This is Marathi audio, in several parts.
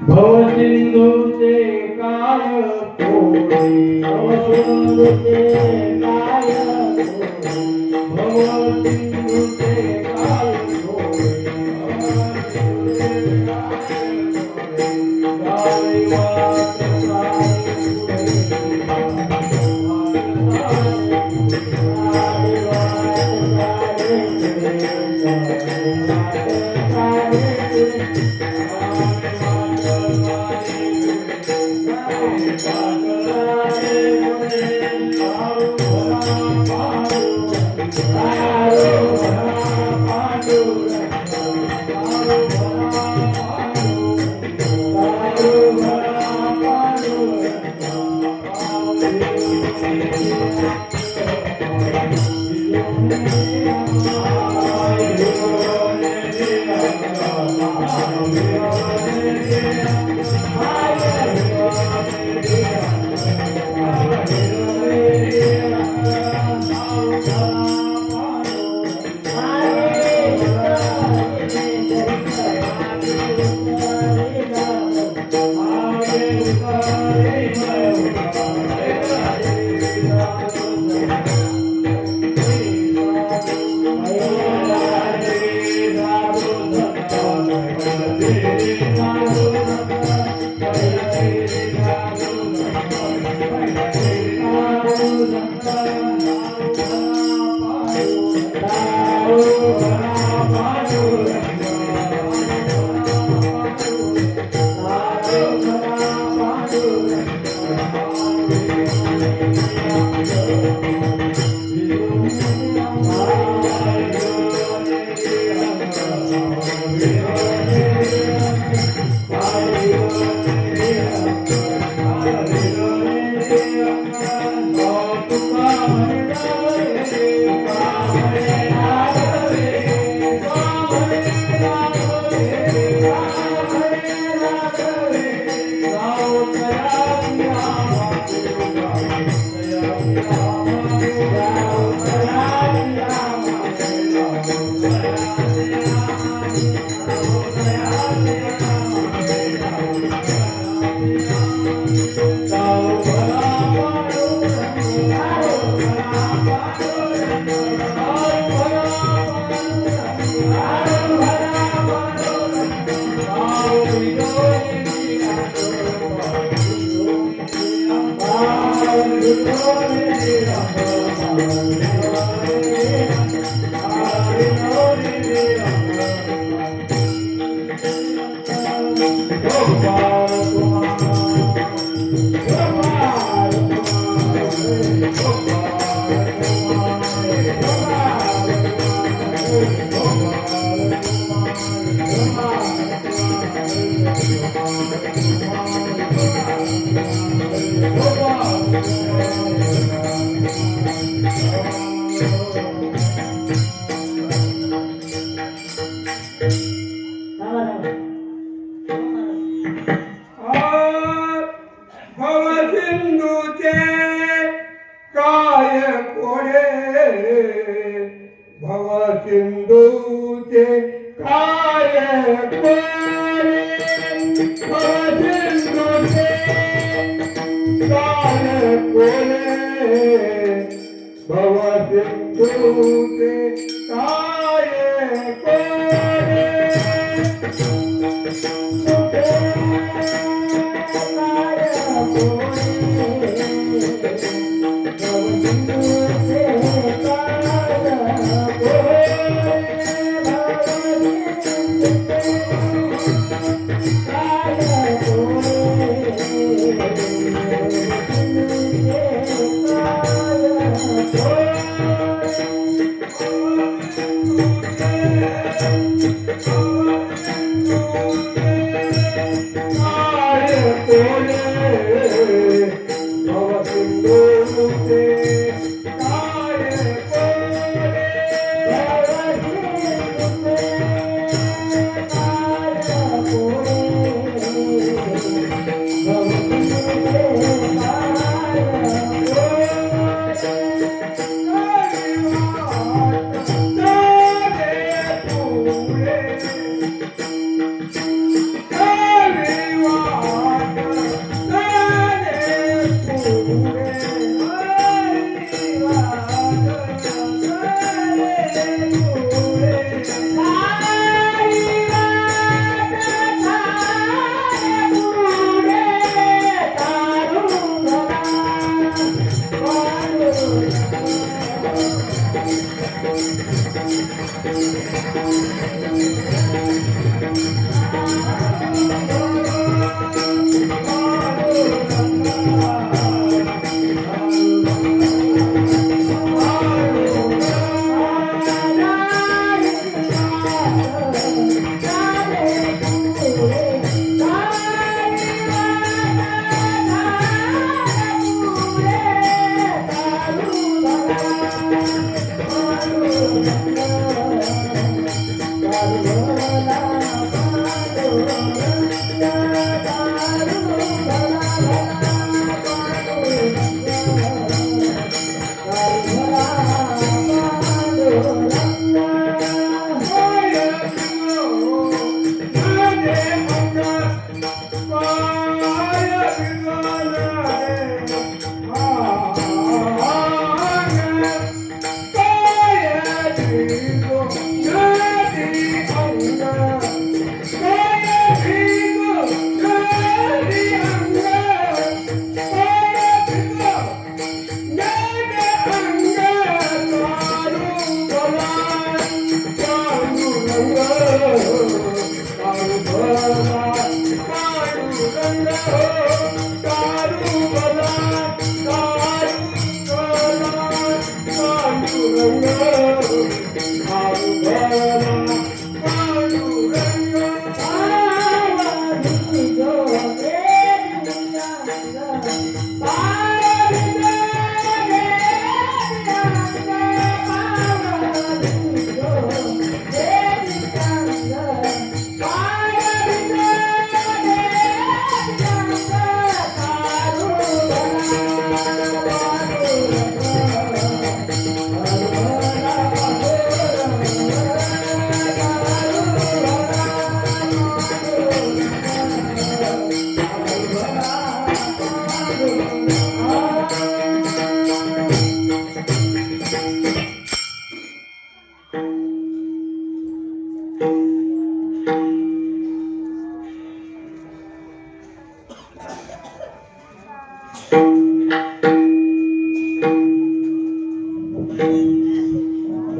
भवसिंधूचे काय पोळी भवसिंधूचे काय पोळी भवसिंधूचे काय पोळी गाई वाट भवसिंधूचे काय कोडे भवसिंधूचे काय कोडे भवसिंधूचे काय कोडे भवसिंधूचे काय कोडे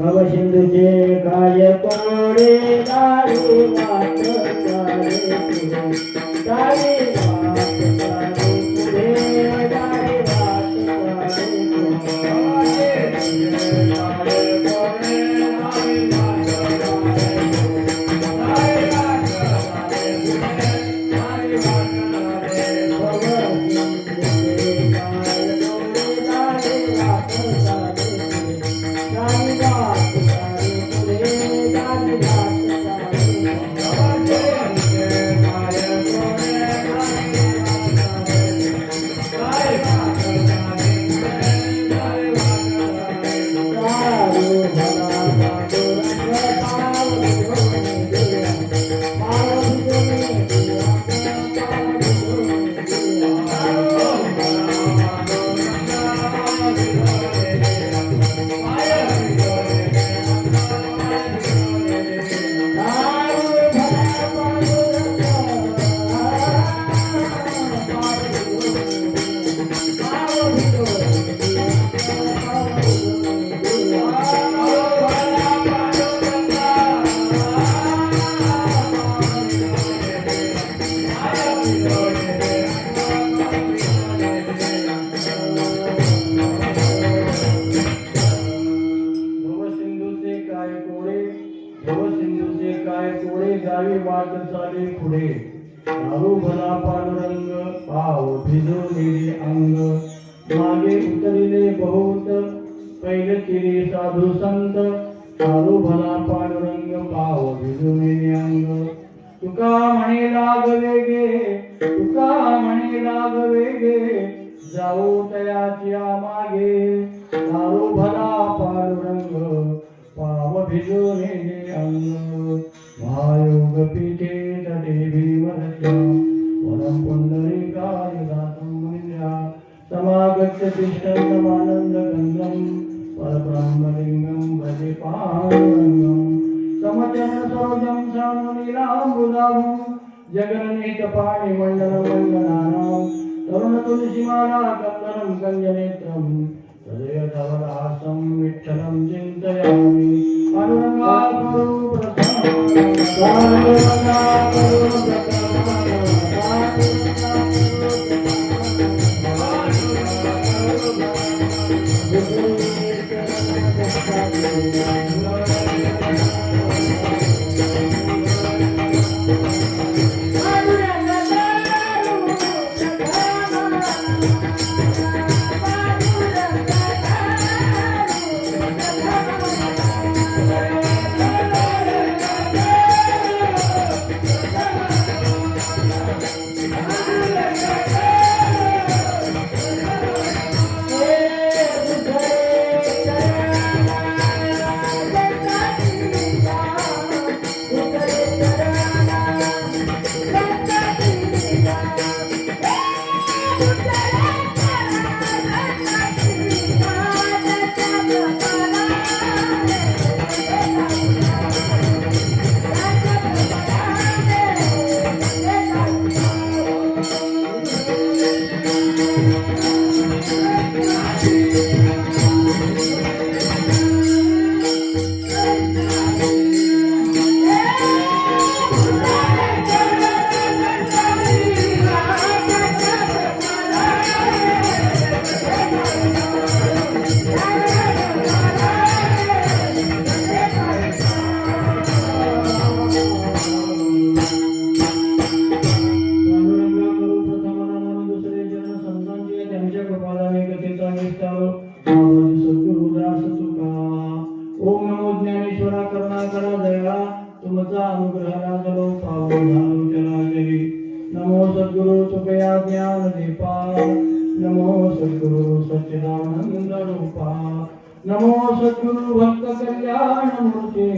भवसिंधुचे काय कोडे दारी वाट चाले पुढे दारी वाट चाले पुढे दारी वाट चाले भवसिंधूचे काय कोडे गावी वाट चाले पुढे दारू भला पांडुरंग पाव भिजवलेले अंग मागे उतरिले बहुत पहिले केले साधू संत दारू भला पांडुरंग पाव भिजवलेले अंग तुका म्हणे लाग वेगे तुका म्हणे लाग वेगे जाऊ तयाच्या मागे दारू भला पांडुरंग पाव भिजवलेले अंग महायोग पीठे तटे भीमरच्या वरं पुंडरीकाय दातं मुनिल्या समागत्य तिष्ठन्तमानन्द गन्धं परब्रह्मलिङ्गं भजे पाण्डुरङ्गं समचरण सरोजं सानुलीलाम्बुदाभं जगन्नीतपाणिमण्डलमण्डनानां तरुणतुलसीमाला कन्दनं कञ्जनेत्रं हृदयधवलहासं विठ्ठलं चिन्तयामि पाण्डुरङ्गा करो पाण्डुरङ्गा करो करुणा करा दया तुमचा अनुग्रहाला जलो पावो झालो चराचरी नमो सद्गुरु तुकया ज्ञान दीपा नमो सद्गुरु सच्चिदानंद रूपा नमो सद्गुरु भक्त कल्याण मूर्ती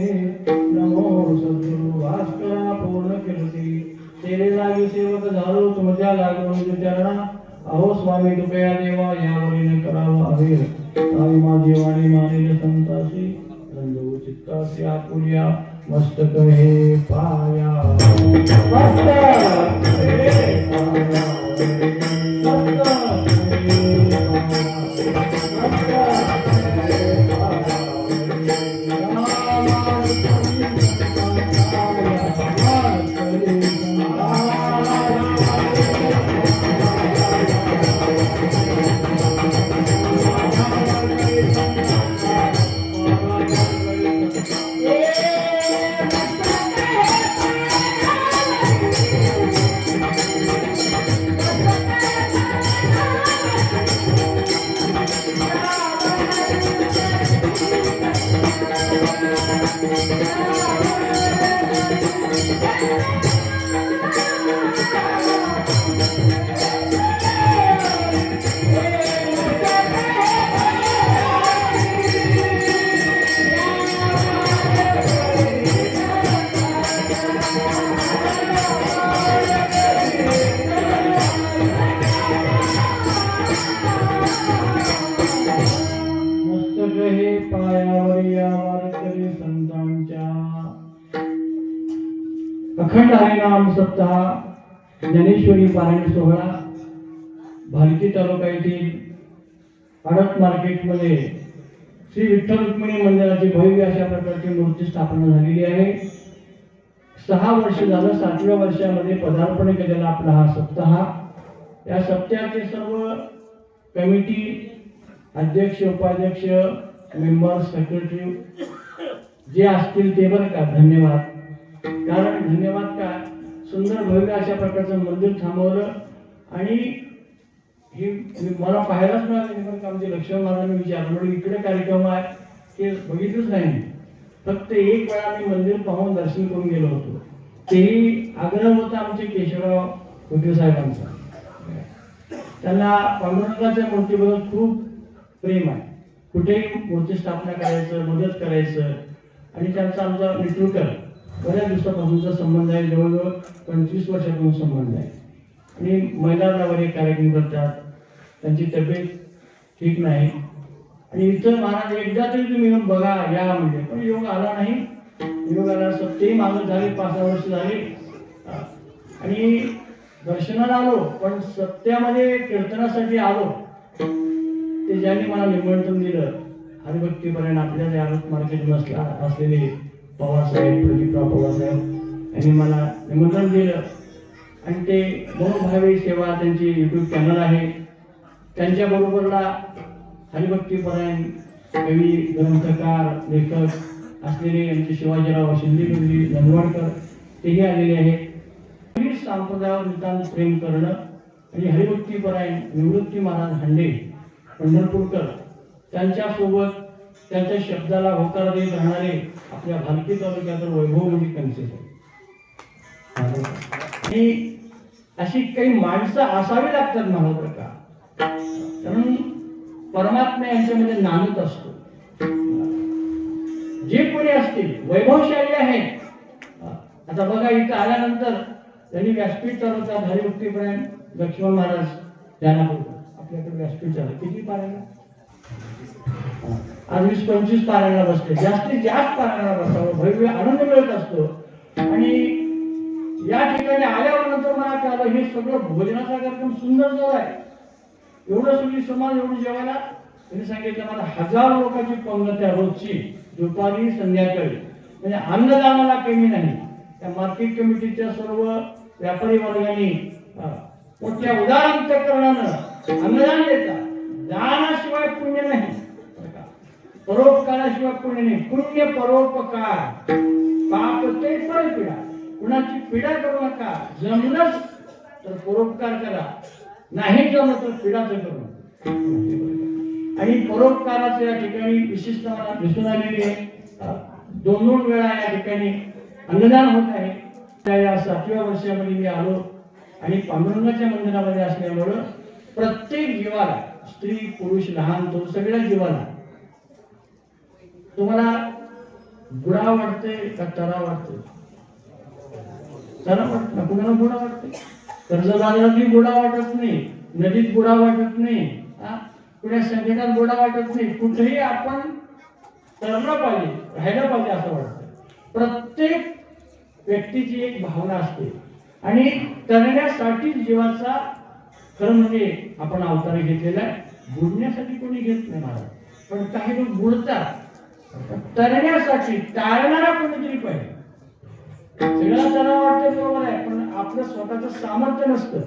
नमो सद्गुरु भास्करा पूर्ण कीर्ती तेरे लागी सेवक झालो तुमच्या लागून चरणा अहो स्वामी कृपया देवा यावरील करावा हवे आई माझी वाणी मानेल संतासी रंजू चित्तासी आपुल्या मस्तक हे पाया मस्तक हे पाया अखंड हरिनाम सप्ताह ज्ञानेश्वरी पारायण सोहळा भालकी तालुका येथील आडत मार्केटमध्ये श्री विठ्ठल रुक्मिणी मंदिराची भव्य अशा प्रकारची मूर्ती स्थापना झालेली आहे. 6 वर्ष झालं, 7व्या वर्षामध्ये पदार्पण केलेला आपला हा सप्ताह. या सप्ताहाचे सर्व कमिटी अध्यक्ष उपाध्यक्ष मेंबर सेक्रेटरी जे असतील ते बरं का धन्यवाद. कारण धन्यवाद का सुंदर भव्य अशा प्रकारचं मंदिर थांबवलं आणि हे मला पाहायलाच मिळालं पण आमचे लक्ष्मण महाराजांनी विचारलं म्हणजे इकडे कार्यक्रम आहे ते बघितलंच नाही. फक्त एक वेळा मी मंदिर पाहून दर्शन करून गेलो होतो. तेही आग्रह होता आमचे केशवराव कुटे साहेबांचा. त्यांना पांडुरंगाच्या मूर्तीबद्दल खूप प्रेम आहे. कुठेही मूर्ती स्थापना करायचं मदत करायचं आणि त्यांचा आमचा नेतृत्व बऱ्याच दिवसापासूनचा संबंध आहे. जवळजवळ 25 वर्षापासून संबंध आहे आणि महिलांना वगैरे कार्यक्रम करतात. त्यांची तब्येत ठीक नाही आणि इथं महाराज एकदा तरी तुम्ही येऊन बघा या म्हणजे पण योग आला नाही. योग आला सत्तेही मागत झाले 5-6 वर्ष झाली आणि दर्शनाला आलो पण सत्यामध्ये कीर्तनासाठी आलो. ते ज्यांनी मला निमंत्रण दिलं हरिभक्तीपर्यंत आपल्या आरोप मार्केट नसला असलेले पवारसाहेब प्रदीपराव पवारसाहेब यांनी मला निमंत्रण दिलं आणि ते मनोभावे सेवा त्यांची यूट्यूब चॅनल आहे. त्यांच्या बरोबरला हरिभक्तीपरायण कवी ग्रंथकार लेखक असलेले आमचे शिवाजीराव शिंदेगुंडी नंदवाडकर तेही आलेले आहेत. संप्रदायावर नितांत प्रेम करणं आणि हरिभक्तीपरायण निवृत्ती महाराज हांडे पंढरपूरकर त्यांच्यासोबत त्यांच्या शब्दाला होकार देत राहणारे आपल्या भालकी तालुक्यात वैभव म्हणजे कनसे आणि अशी काही माणसं असावी लागतात महाराज का कारण परमात्मा यांच्यामध्ये नांदत असतो. जे कोणी असतील वैभवशाली आहेत. आता बघा इथं आल्यानंतर त्यांनी व्यासपीठ चालवतात हरिभक्तीपर्यंत लक्ष्मण महाराज त्यांना आपल्याकडे व्यासपीठ चालू किती पारायण आज 20-25 पारायणाला बसले. जास्तीत जास्त पारायणाला बसावं भव्य आनंद मिळत असतो. आणि या ठिकाणी आल्यावर नंतर मला कळलं हे सगळं भोजनाचा कार्यक्रम सुंदर झाला आहे. एवढं सगळी समाज एवढं जेवायला त्यांनी सांगितलं मला 1000 लोकांची पंगत आहे रोजची दुपारी संध्याकाळी म्हणजे अन्नदानाला कमी नाही. त्या मार्केट कमिटीच्या सर्व व्यापारी वर्गाने मोठ्या उदार अंतःकरणानं अन्नदान देतात. दानाशिवाय पुण्य नाही, परोपकाराशिवाय पुण्य नाही. पुण्य परोपकार पाप ते परपीडा. कुणाची पीडा करू नका. जमलंच तर परोपकार करा, नाही जमलं तर पीडा करू नका. आणि परोपकाराचं या ठिकाणी विशिष्ट मला दिसून आलेली आहे. 2 वेळा या ठिकाणी अन्नदान होत आहे. त्या या 7व्या वर्षामध्ये मी आलो आणि पांडुरंगाच्या मंदिरामध्ये असल्यामुळं प्रत्येक जीवाला, स्त्री पुरुष लहान थोर सगळ्या जीवाला, तुम्हाला गुडा वाटते का तरा वाटते? तरा वाटत ना, कुणाला गुडा वाटते? कर्जबाजारातही गोडा वाटत नाही, नदीत गोडा वाटत नाही, कुठल्या संकटात गोडा वाटत नाही. कुठेही आपण तरलं पाहिजे, राहायला पाहिजे असं वाटतं. प्रत्येक व्यक्तीची एक भावना असते आणि तरण्यासाठी जीवाचा खरं म्हणजे आपण अवतार घेतलेला आहे. बुडण्यासाठी कोणी घेत नाही महाराज, पण काही लोक बुडतात. तरण्यासाठी टाळणारा कोणीतरी पाहिजे. सगळ्याला तरा वाटतं बरोबर आहे, पण आपलं स्वतःचं सामर्थ्य नसतं,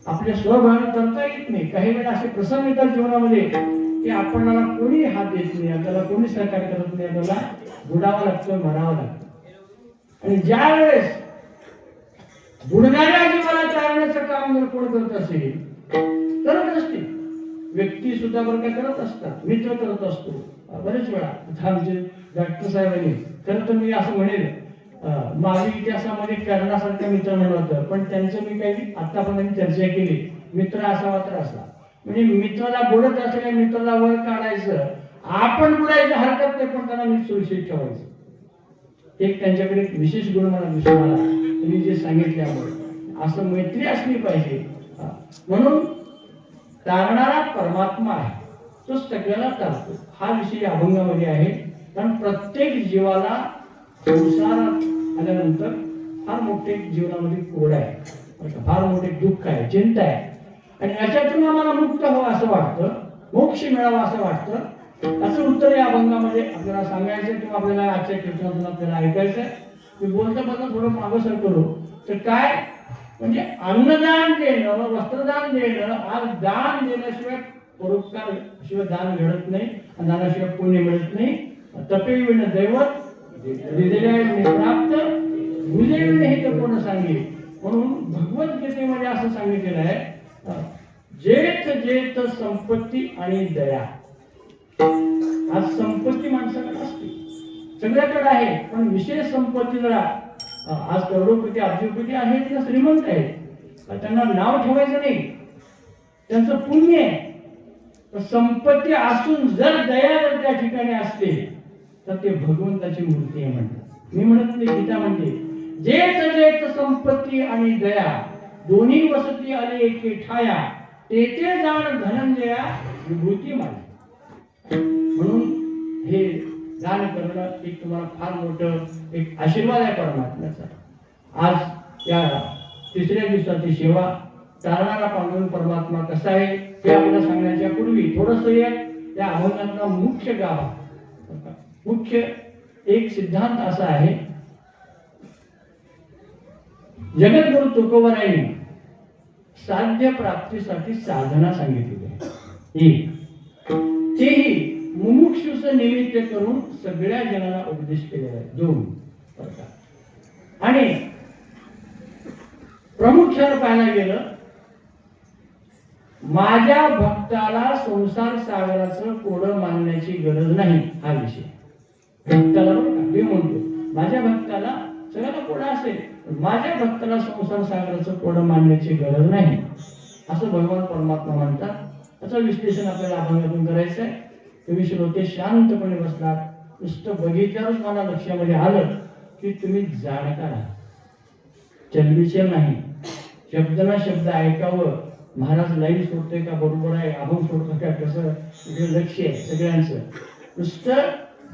आपल्या स्वभावाने करता येत नाही. काही वेळा असे प्रसंग येतात जीवनामध्ये की आपल्याला कोणी हात देत नाही, आपल्याला कोणी सहकार्य करत नाही, आपल्याला बुडावं लागतं, मरावं लागतं. आणि ज्या वेळेस बुडणाऱ्या जीवाला टाळण्याचं काम जर कोण करत असेल, करत असते व्यक्ती सुद्धा बरं काय करत असतात, मित्र करत असतो बरेच वेळा. आमचे डॉक्टर साहेबांनी, खरं तर मी असं म्हणेल मागील इतिहासामध्ये कर्णासारखा मित्र म्हणलं होतं, पण त्यांचं मी काही आतापर्यंत चर्चा केली. मित्र असावा तर असा, म्हणजे मित्राला बुडत असल्या मित्राला वर काढायचं, आपण बुडायचं हरकत नाही, पण त्यांना मी सुरक्षित ठेवायचं. एक त्यांच्याकडे एक विशेष गुण मला दिसून आला, तुम्ही जे सांगितल्यामुळे. असं मैत्री असली पाहिजे. म्हणून तारणारा परमात्मा आहे, तो सगळ्याला तारतो. हा विषय अभंगामध्ये आहे. कारण प्रत्येक जीवाला संसारात आल्यानंतर फार मोठे जीवनामध्ये कोड आहे, फार मोठे दुःख आहे, चिंता आहे. आणि याच्यातून आम्हाला मुक्त व्हावं असं वाटतं, मोक्ष मिळावा असं वाटतं. असं उत्तर या अभंगामध्ये आपल्याला सांगायचं किंवा आपल्याला आजच्या कीर्तनातून आपल्याला ऐकायचं. मी बोलता थोडं मागं करू तर काय म्हणजे अन्नदान देणं, वस्त्रदान देणं, आज दान देण्याशिवाय परोपकार शिवाय दान घडत नाही, दानाशिवाय पुण्य मिळत नाही. तपे विण दैवत प्राप्त भुजे विण हे तर कोण सांगे. म्हणून भगवद्गीतेमध्ये असं सांगितलेलं आहे, जेत जेत संपत्ती आणि दया. आज संपत्ती माणसाकडे असते, सगळ्याकडे आहे, पण विशेष संपत्ती जरा आज करोडोपती अब्जोपती आहेत ना, श्रीमंत आहेत, त्यांना नाव ठेवायचं नाही, त्यांचं पुण्य आहे. संपत्ती असून जर दया जर त्या ठिकाणी असते तर ते भगवंताची मूर्ती आहे म्हणतात. मी म्हणत नाही, गीता म्हणते जेत जेत संपत्ती आणि दया दोन्ही वसती आले एके ठाया, तेथे जाण धनंजया विभूती माझी. म्हणून हे दान करणं एक तुम्हाला फार मोठं एक आशीर्वाद आहे परमात्म्याचा. आज या 3ऱ्या दिवसाची सेवा तारणारा पांडुरंग परमात्मा कसा आहे हे आपल्याला सांगण्याच्या पूर्वी थोडस या अभंगातला मुख्य गाभा, मुख्य एक सिद्धांत असा आहे. जगद्गुरु तुकोबरायांनी साध्य प्राप्तीसाठी साधना सांगितलेली आहे. एक तेही मुमुक्षुच निमित्त करून सगळ्या जनाला उपदेश केलेला आहे. 2 आणि प्रामुख्याने पाहायला गेलं, माझ्या भक्ताला संसार सागराचं कोडं मानण्याची गरज नाही. हा विषय भक्ताला मी म्हणतो, माझ्या भक्ताला सगळ्याला कोडं असेल, माझ्या भक्ताला संसार सागराचं कोडं मानण्याची गरज नाही असं भगवान परमात्मा म्हणतात. त्याचं विश्लेषण आपल्याला अभंगातून करायचं आहे. तुम्ही श्रोते शांतपणे बसलात, नुसतं बघितल्यावरच मला लक्षामध्ये आलं की तुम्ही जाणकार आहात, चलबिचल नाही. शब्द ना शब्द ऐकावं. महाराज लाईन सोडतोय का बरोबर आहे, अभंग सोडतोय का कसं, इकडे लक्ष आहे सगळ्यांचं. नुसतं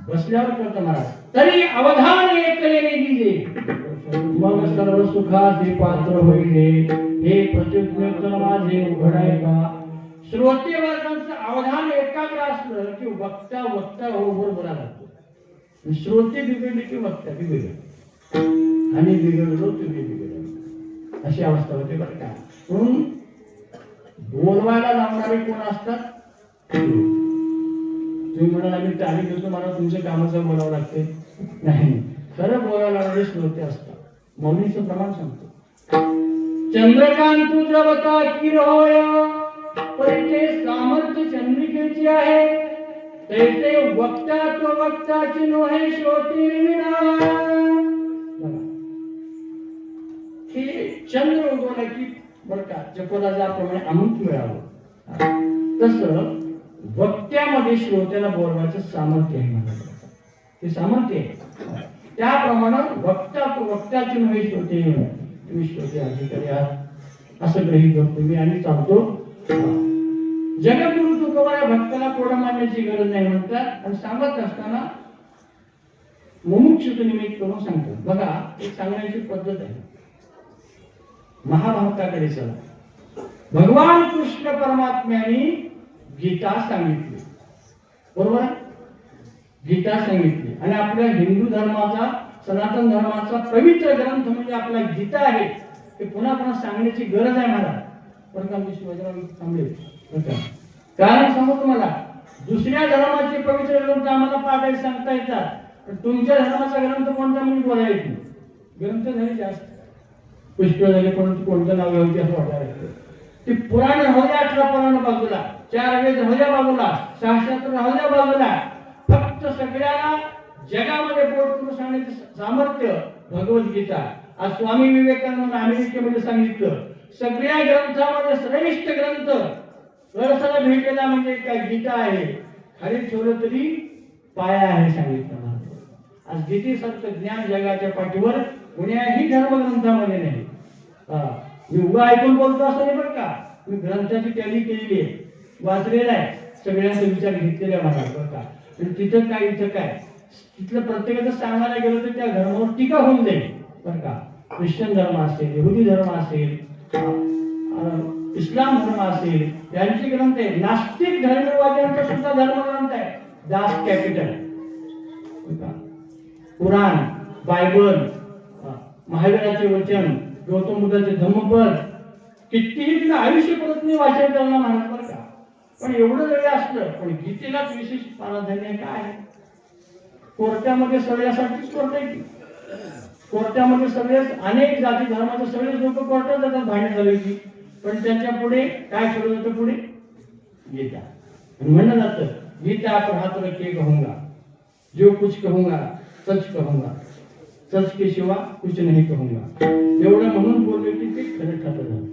बसल्यावर कळतं महाराज. तरी अवधान एकलेने दिले, मग सर्व सुखाचे पात्र होईले. हे प्रत्युत्तर माझे उघडाय का. श्रोते वर्गांचं अवधान एकाग्र असलं की वक्ता बरोबर बोलायला लागतो. श्रोते बिघडले की वक्ता बिघडले, आणि बिघडलो तुम्ही बिघडलो, अशी अवस्था होते बरं का. म्हणून बोलवायला लावणारे कोण असतात? तुम्ही म्हणाल आम्ही टाळी घेतो, मला तुमच्या कामाचं बोलावं लागते. नाही, खरं बोलायला लावणारे श्रोते असतात. मौलीचं प्रमाण सांगतो. चंद्रकांत द्रवता किर होय, पण ते सामर्थ्य चंद्रिकेचे आहे. तैसे वक्ता तो वक्ताची नोहे श्रोती विना. हे चंद्र उगवला की बरं का जपला ज्याप्रमाणे अमृत मिळावं तसं वक्त्यामध्ये श्रोत्याला बोलवायचं सामर्थ्य आहे मला. ते सामर्थ्य आहे. त्याप्रमाणे वक्ता तो वक्त्याची नोहे श्रोते तुम्ही श्रोते अधिकारी आहात असं गृहीत धरतो मी आणि चालतो. जगद्गुरु तुकोबा भक्ताला कोडं मानण्याची गरज नाही म्हणतात आणि सांगत असताना मुमुक्षुत्व निमित्त करून सांगतात. बघा एक सांगण्याची पद्धत आहे. महाभारताकडे चला. भगवान कृष्ण परमात्म्याने गीता सांगितली, बरोबर. गीता सांगितली आणि आपल्या हिंदू धर्माचा सनातन धर्माचा पवित्र ग्रंथ म्हणजे आपला गीता आहे. ते पुन्हा पुन्हा सांगण्याची गरज आहे मला. बरं का मी शिवाजीराव थांबले कारण सांगू तुम्हाला दुसऱ्या धर्माचे पवित्र ग्रंथ आम्हाला पाठायला सांगता येतात पण तुमच्या धर्माचा ग्रंथ कोणता म्हणून बोलायला येत नाही. ग्रंथ झाले जास्त पुष्प झाले पण कोणतं नाव घ्यावं असं वाटायला लागतं. ते पुराण राहू द्या, 18 पुराण बाजूला, 4 वेद राहू द्या बाजूला, 6 शास्त्र राहू द्या बाजूला, फक्त सगळ्याला जगामध्ये बोट करून सांगण्याचे सामर्थ्य भगवद्गीता. आज स्वामी विवेकानंद अमेरिकेमध्ये सांगितलं सगळ्या ग्रंथामध्ये श्रेष्ठ ग्रंथ रसाला भेटलेला म्हणजे काय गीता आहे. खाली ठेवलं तरी पाया आहे सांगितलं. आज गीतेसारखं ज्ञान जगाच्या पाठीवर कोण्याही धर्मग्रंथामध्ये नाही. मी उगा ऐकून बोलतो असं नाही बरं का. मी ग्रंथाची टॅली केलेली आहे, वाचलेला आहे, सगळ्यांचा विचार घेतलेला आहे मला बरं का. तिथं काय इथं काय तिथलं प्रत्येकाचं सांगायला गेलं तर त्या धर्मावर टीका होऊन जाईल बरं का. ख्रिश्चन धर्म असेल, यहुदी धर्म असेल, इस्लाम धर्म असेल यांचे ग्रंथ आहे. नास्तिक धर्मवाद्यांचा सुद्धा धर्मग्रंथ आहे दास कॅपिटल, कुराण, बायबल, महावीराचे वचन, गौतम बुद्धाचे धम्मपद कितीही तिला आयुष्य परत नाही वाचन करणार म्हणत बरं का. पण एवढं जरी असलं पण गीतेलाच विशेष प्राधान्य काय आहे. कोर्टामध्ये सगळ्यासाठीच कोर्ट आहे की कोर्टामध्ये सगळेच अनेक जाती धर्माचे सगळेच लोक कोर्टात जातात भांडण झाले की. पण त्यांच्या पुढे काय ठेवलं जातं पुढे गीता. म्हणलं जातं गीता पढ़ा के कहूंगा जो कुछ कहूंगा सच कहूंगा सच के शिवा कुछ नहीं कहूंगा. एवढं म्हणून बोलले की ते खरं ठरलं झालं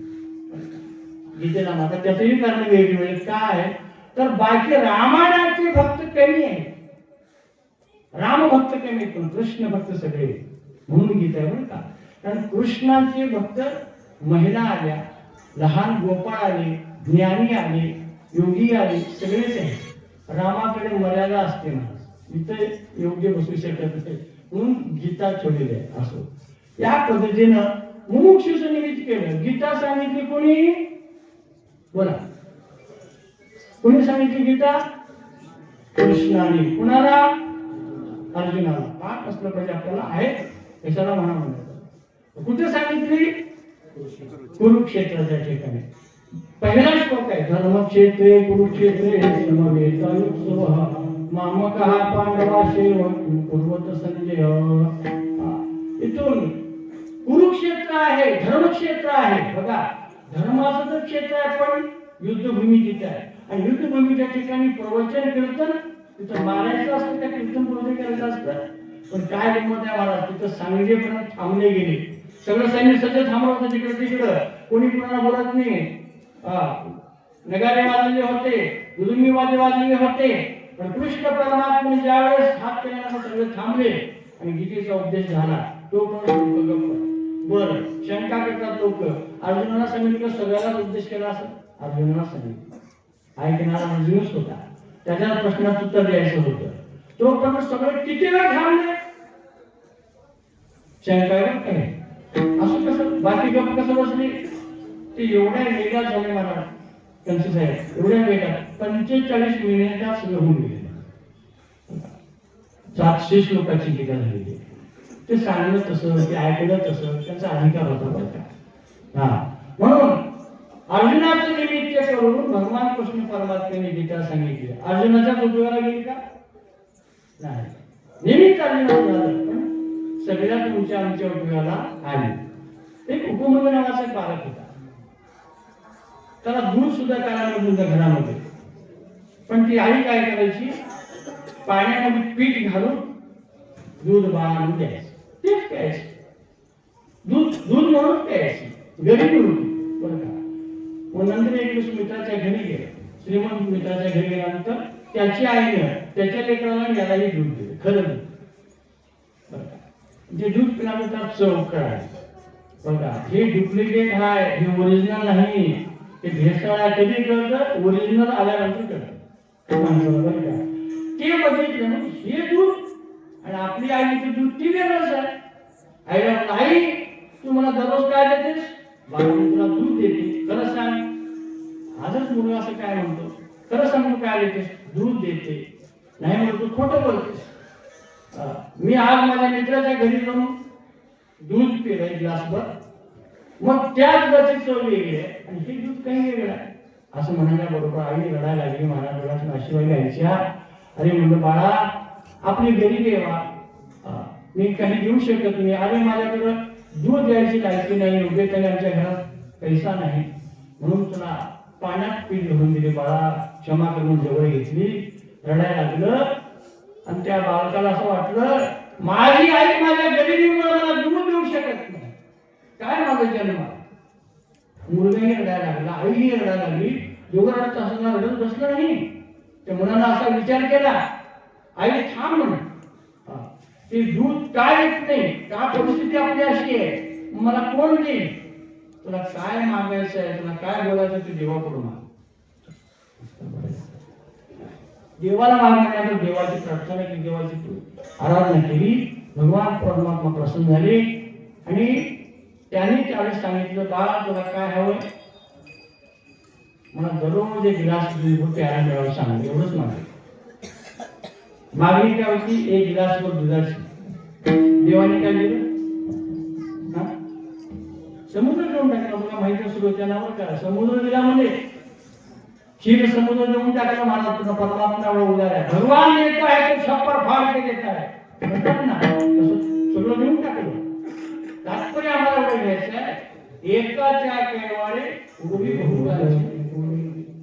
गीतेला. मात्र त्याचंही कारण वेगवेगळे काय आहे तर बाकी रामायणाचे भक्त कमी आहे, राम भक्त कमी पण कृष्ण भक्त सगळे म्हणून गीता आहे बरं का. कारण कृष्णाचे भक्त महिला आल्या, लहान गोपाळ आले, ज्ञानी आले, योगी आले, सगळेच आहे. रामाकडे मर्यादा असते माणूस इथे योग्य बसू शकत नाही म्हणून गीता ठेवलेली आहे. असो या पद्धतीनं मुमुक्षुचं निमित्त केलं. गीता सांगितली कोणी बोला कोणी सांगितली गीता कृष्णाने. कुणाला अर्जुनाला. पाठ असलं पाहिजे आपल्याला आहे कशाला म्हणा म्हणतात. कुठे सांगितली कुरुक्षेत्राच्या ठिकाणी. पहिला श्लोक आहे धर्मक्षेत्रे कुरुक्षेत्रे समवेतायुत्सवः मामकः पांडवाशेव कुर्वत संजय. इथून कुरुक्षेत्र आहे, धर्मक्षेत्र आहे. बघा धर्माचं तर क्षेत्र आहे पण युद्धभूमी तिथे आहे आणि युद्धभूमीच्या ठिकाणी प्रवचन कीर्तन तिथं मारायचं असतं त्या कीर्तन प्रवचन करायचं असतं. पण काय गंमत आहे महाराज तिथं सांगलीपर्यंत थांबले गेले. सगळं सैन्य सध्या थांबलं होतं तिकडे तिकडं कोणी कोणाला बोलत नाही. नगारे वाजले होते, गुरुमी वाजले होते पण कृष्ण परमात्मा ज्यावेळेस हात केल्यानंतर सगळे थांबले आणि गीतेचा उपदेश झाला. तो पण बरं शंका करतात लोक अर्जुनाला सांगितलं सगळ्यालाच उपदेश केला असं. अर्जुनाला सांगितलं ऐकणारा अर्जुनच होता. त्याच्या प्रश्नाचं उत्तर द्यायचं होतं. तो पण सगळे किती वेळ थांबले शंका काय असं कसं बाकी गप कसं बसले. ते एवढ्या वेगात झाले मला त्यांचे साहेब एवढ्या वेगात 45 मिनिटात सगळं होऊन गेले. 700 श्लोकाची गीता झालेली. ते सांगलं तसं ते ऐकलं तसं त्यांचा अधिकार होता बरं का. म्हणून अर्जुनाचं निमित्त करून भगवान कृष्ण परमात्म्याने गीता सांगितली. अर्जुनाच्या उपयोगाला गेली का नाही. निमित्त अर्जुनाचं झालं पण सगळ्यात तुमच्या आमच्या उपयोगाला आली. एक उपमंडळ नावाचा एक बालक होता. त्याला दूध सुद्धा करायला घरामध्ये पण ती आई काय करायची पाण्यामध्ये पीठ घालून दूध बाळाला द्यायचं, तेच प्यायचं. दूध दूध म्हणून प्यायचं, गरीब होती बरं का. मग नंतर एक दिवस मित्राच्या घरी गेला, श्रीमंत मित्राच्या घरी गेल्यानंतर त्याची आईनं त्याच्या लेकराला यालाही दूध दिलं, खरं दूध बरं का. जे दूध पिल्यानंतर चव कळाली बघा, हे डुप्लिकेट आहे, हे ओरिजिनल नाही, हे भेसळ आहे. कधी कळतं? ओरिजिनल आल्यानंतर कळतं माणसाला बरं का. ते बघितलं ना, हे दूध आणि आपली आईचं दूध ती वेगळंच आहे. आईला आई तू मला दररोज काय देतेस? बाळाने तुला दूध देते, खरं सांग. आजच मुलगा असं काय म्हणतो, खरं सांग तू काय देतेस? दूध देते. नाही म्हणतो तू खोटं बोलतेस. मी आज माझ्या मित्राच्या घरी जाऊन दूध पिलंय ग्लासभर, मग त्या दुधाची चव वेगळी आहे आणि हे दूध काही वेगळं आहे असं म्हणण्याबरोबर आई रडायला लागली. माझ्या डोळ्यात अश्रू घ्यायच्या. अरे म्हणलं बाळा, आपली गरीब आहे, मी काही देऊ शकत नाही. अरे माझ्याकडं दूध द्यायची लायकी नाही, उभे तरी आमच्या घरात पैसा नाही, म्हणून तुला पाण्यात पीठ घालून दिले. बाळा क्षमा करून जवळ घेतली, रडायला लागलं. आणि त्या बालकाला असं वाटलं, माझी आई माझ्या गरिबीमुळे मला दूध देऊ शकत नाही, काय माझा जन्म. मुलगाही रडायला लागला, आईही रडायला लागली. दोघं रडत असताना रडत बसलं नाही. त्या मुलांना असा विचार केला, आई थांब म्हणून, ते दूध काय येत नाही, का परिस्थिती आपली अशी आहे, मला कोण देईल? तुला काय मागायचं आहे, तुला काय बोलायचं ते देवाकडून माग. देवाला मागण्यानंतर देवाची प्रार्थना केली, देवाची आराधना केली. भगवान परमात्मा प्रसन्न झाले आणि त्यांनी त्यावेळेस सांगितलं, बाळा तुला काय हवंय? मला दररोज एक गिलास दूध प्यायला मिळावं सांग, एवढंच मागणी. मागणी काय होती? एक गिलासभर दुधाची. देवाने काय दिलं? समुद्र देऊन टाकला. तुला माहिती सुरू होत्या नावर का? समुद्र दिला म्हणजे क्षीर समुद्र देऊन टाकला. महाराज तुला परमात्मा उदार आहे, भगवान देत आहे तो छप्पर फाड के देत आहे म्हणतात ना, तसं सगळं देऊन टाकलं. तात्पर्य आम्हाला एवढं घ्यायचं आहे, एकाच्या केळवाळे उभी बहुताची.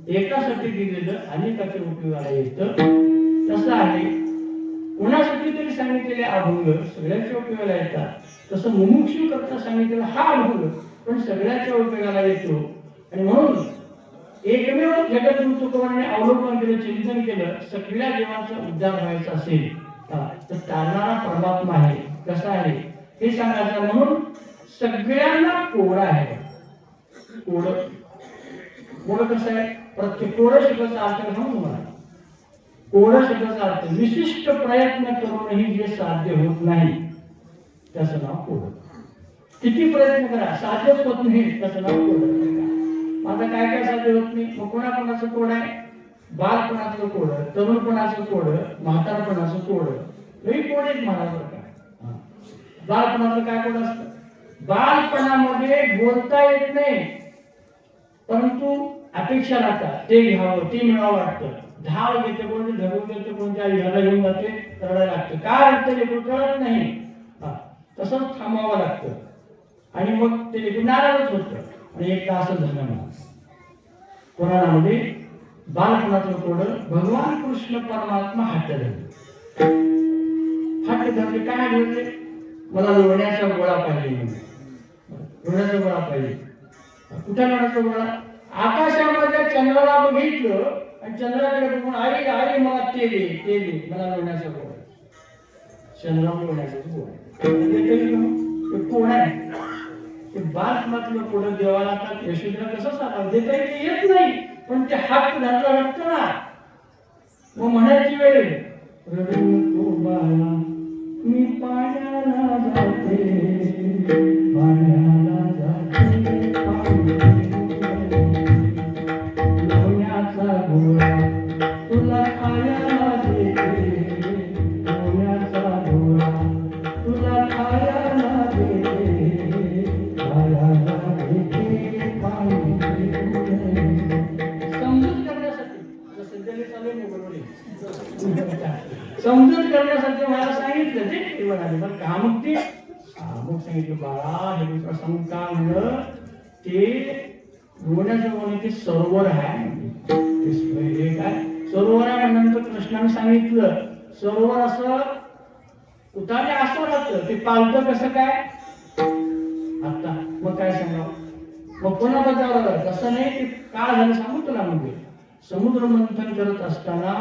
एकासाठी दिलेलं अनेकाच्या उपयोगाला येतं. तसं आहे, कोणासाठी तरी सांगितलेले अभंग सगळ्यांच्या उपयोगाला येतात. तसं मुमुक्षू करता सांगितलेला हा अभंग पण सगळ्यांच्या उपयोगाला येतो. आणि म्हणून एकमेव जगद्गुरु तुकोबांनी अवलोकन केलं, चिंतन केलं, सगळ्या जीवांचा उद्धार व्हायचा असेल तर तारणारा परमात्मा आहे. कसा आहे हे सांगायचं. म्हणून सगळ्यांना कोड आहे. कोड कोड कसं आहे? प्रत्येक कोड शब्दाचा अर्थ सांगू तुम्हाला. कोड शब्दाचा अर्थ विशिष्ट प्रयत्न करूनही जे साध्य होत नाही त्याचं नाव कोड. किती प्रयत्न करा साध्यच होत नाही त्याचं नाव कोड. माझं काय काय साध्य होत नाही. मग कोणाकोणाचं कोड आहे? बालपणाचं कोड, तरुणपणाचं कोड, म्हातारपणाचं कोड. हे कोड एक महाराज का. बालपणाचं काय कोड असतं? बालपणामध्ये बोलता येत नाही परंतु अपेक्षा राहतात, ते घ्यावं, ते मिळावं वाटतं. धाव घेते कोणते, धरून घेते कोणत्या, ह्याला घेऊन जाते, रडायला लागतं. काय लागतं लेकरू कळत नाही. तसंच थांबावं लागतं आणि मग ते लेकरू नाराजच होतं. आणि एकदा असं झालं ना पुराणामध्ये, बालपणाचं कोड भगवान कृष्ण परमात्मा हट्ट धरले. हट्ट धरले काय बोलले? मला लोण्याचा गोळा पाहिजे. लोण्याचा गोळा पाहिजे. कुठे लोण्याचा गोळा? आकाशामध्ये चंद्राला बघितलं आणि चंद्राकडे बघून आई आई मला ते दे, ते दे, मला लोण्याचा गोळा. चंद्राला लोण्याचा गोळा कोण आहे? ते बालपणातलं कोड देवाला आता यशोधरा कसं सांगावं? देता येत नाही पण ते हात धरला वाटतं ना. मग म्हणायची वेळ, रडू नको बाळा मी पाण्याला जाते, पाण्याला जाते, लोण्याचा गोळा तुला खायला देते, लोण्याचा गोळा तुला खायला देते, खायला देते, पाणी समजून करण्यासाठी. सध्याने चालू आहे मोबाईलवर समजून करण्यासाठी मला सांगितलं ते म्हणाले. बरं का मग ते मग सांगितलं बाळा हे दुसरं सांगून का म्हणलं, ते लोण्याचं कोणी ते सरोवर आहे. काय सरोवर आहे म्हणल्यानंतर कृष्णाने सांगितलं सरोवर असं उतारे असं वाटतं, ते पालतं कसं काय आता मग काय सांगावं. मग पुन्हा बजावलं तसं नाही, ते काय झालं सांगू तुला. म्हणजे समुद्र मंथन करत असताना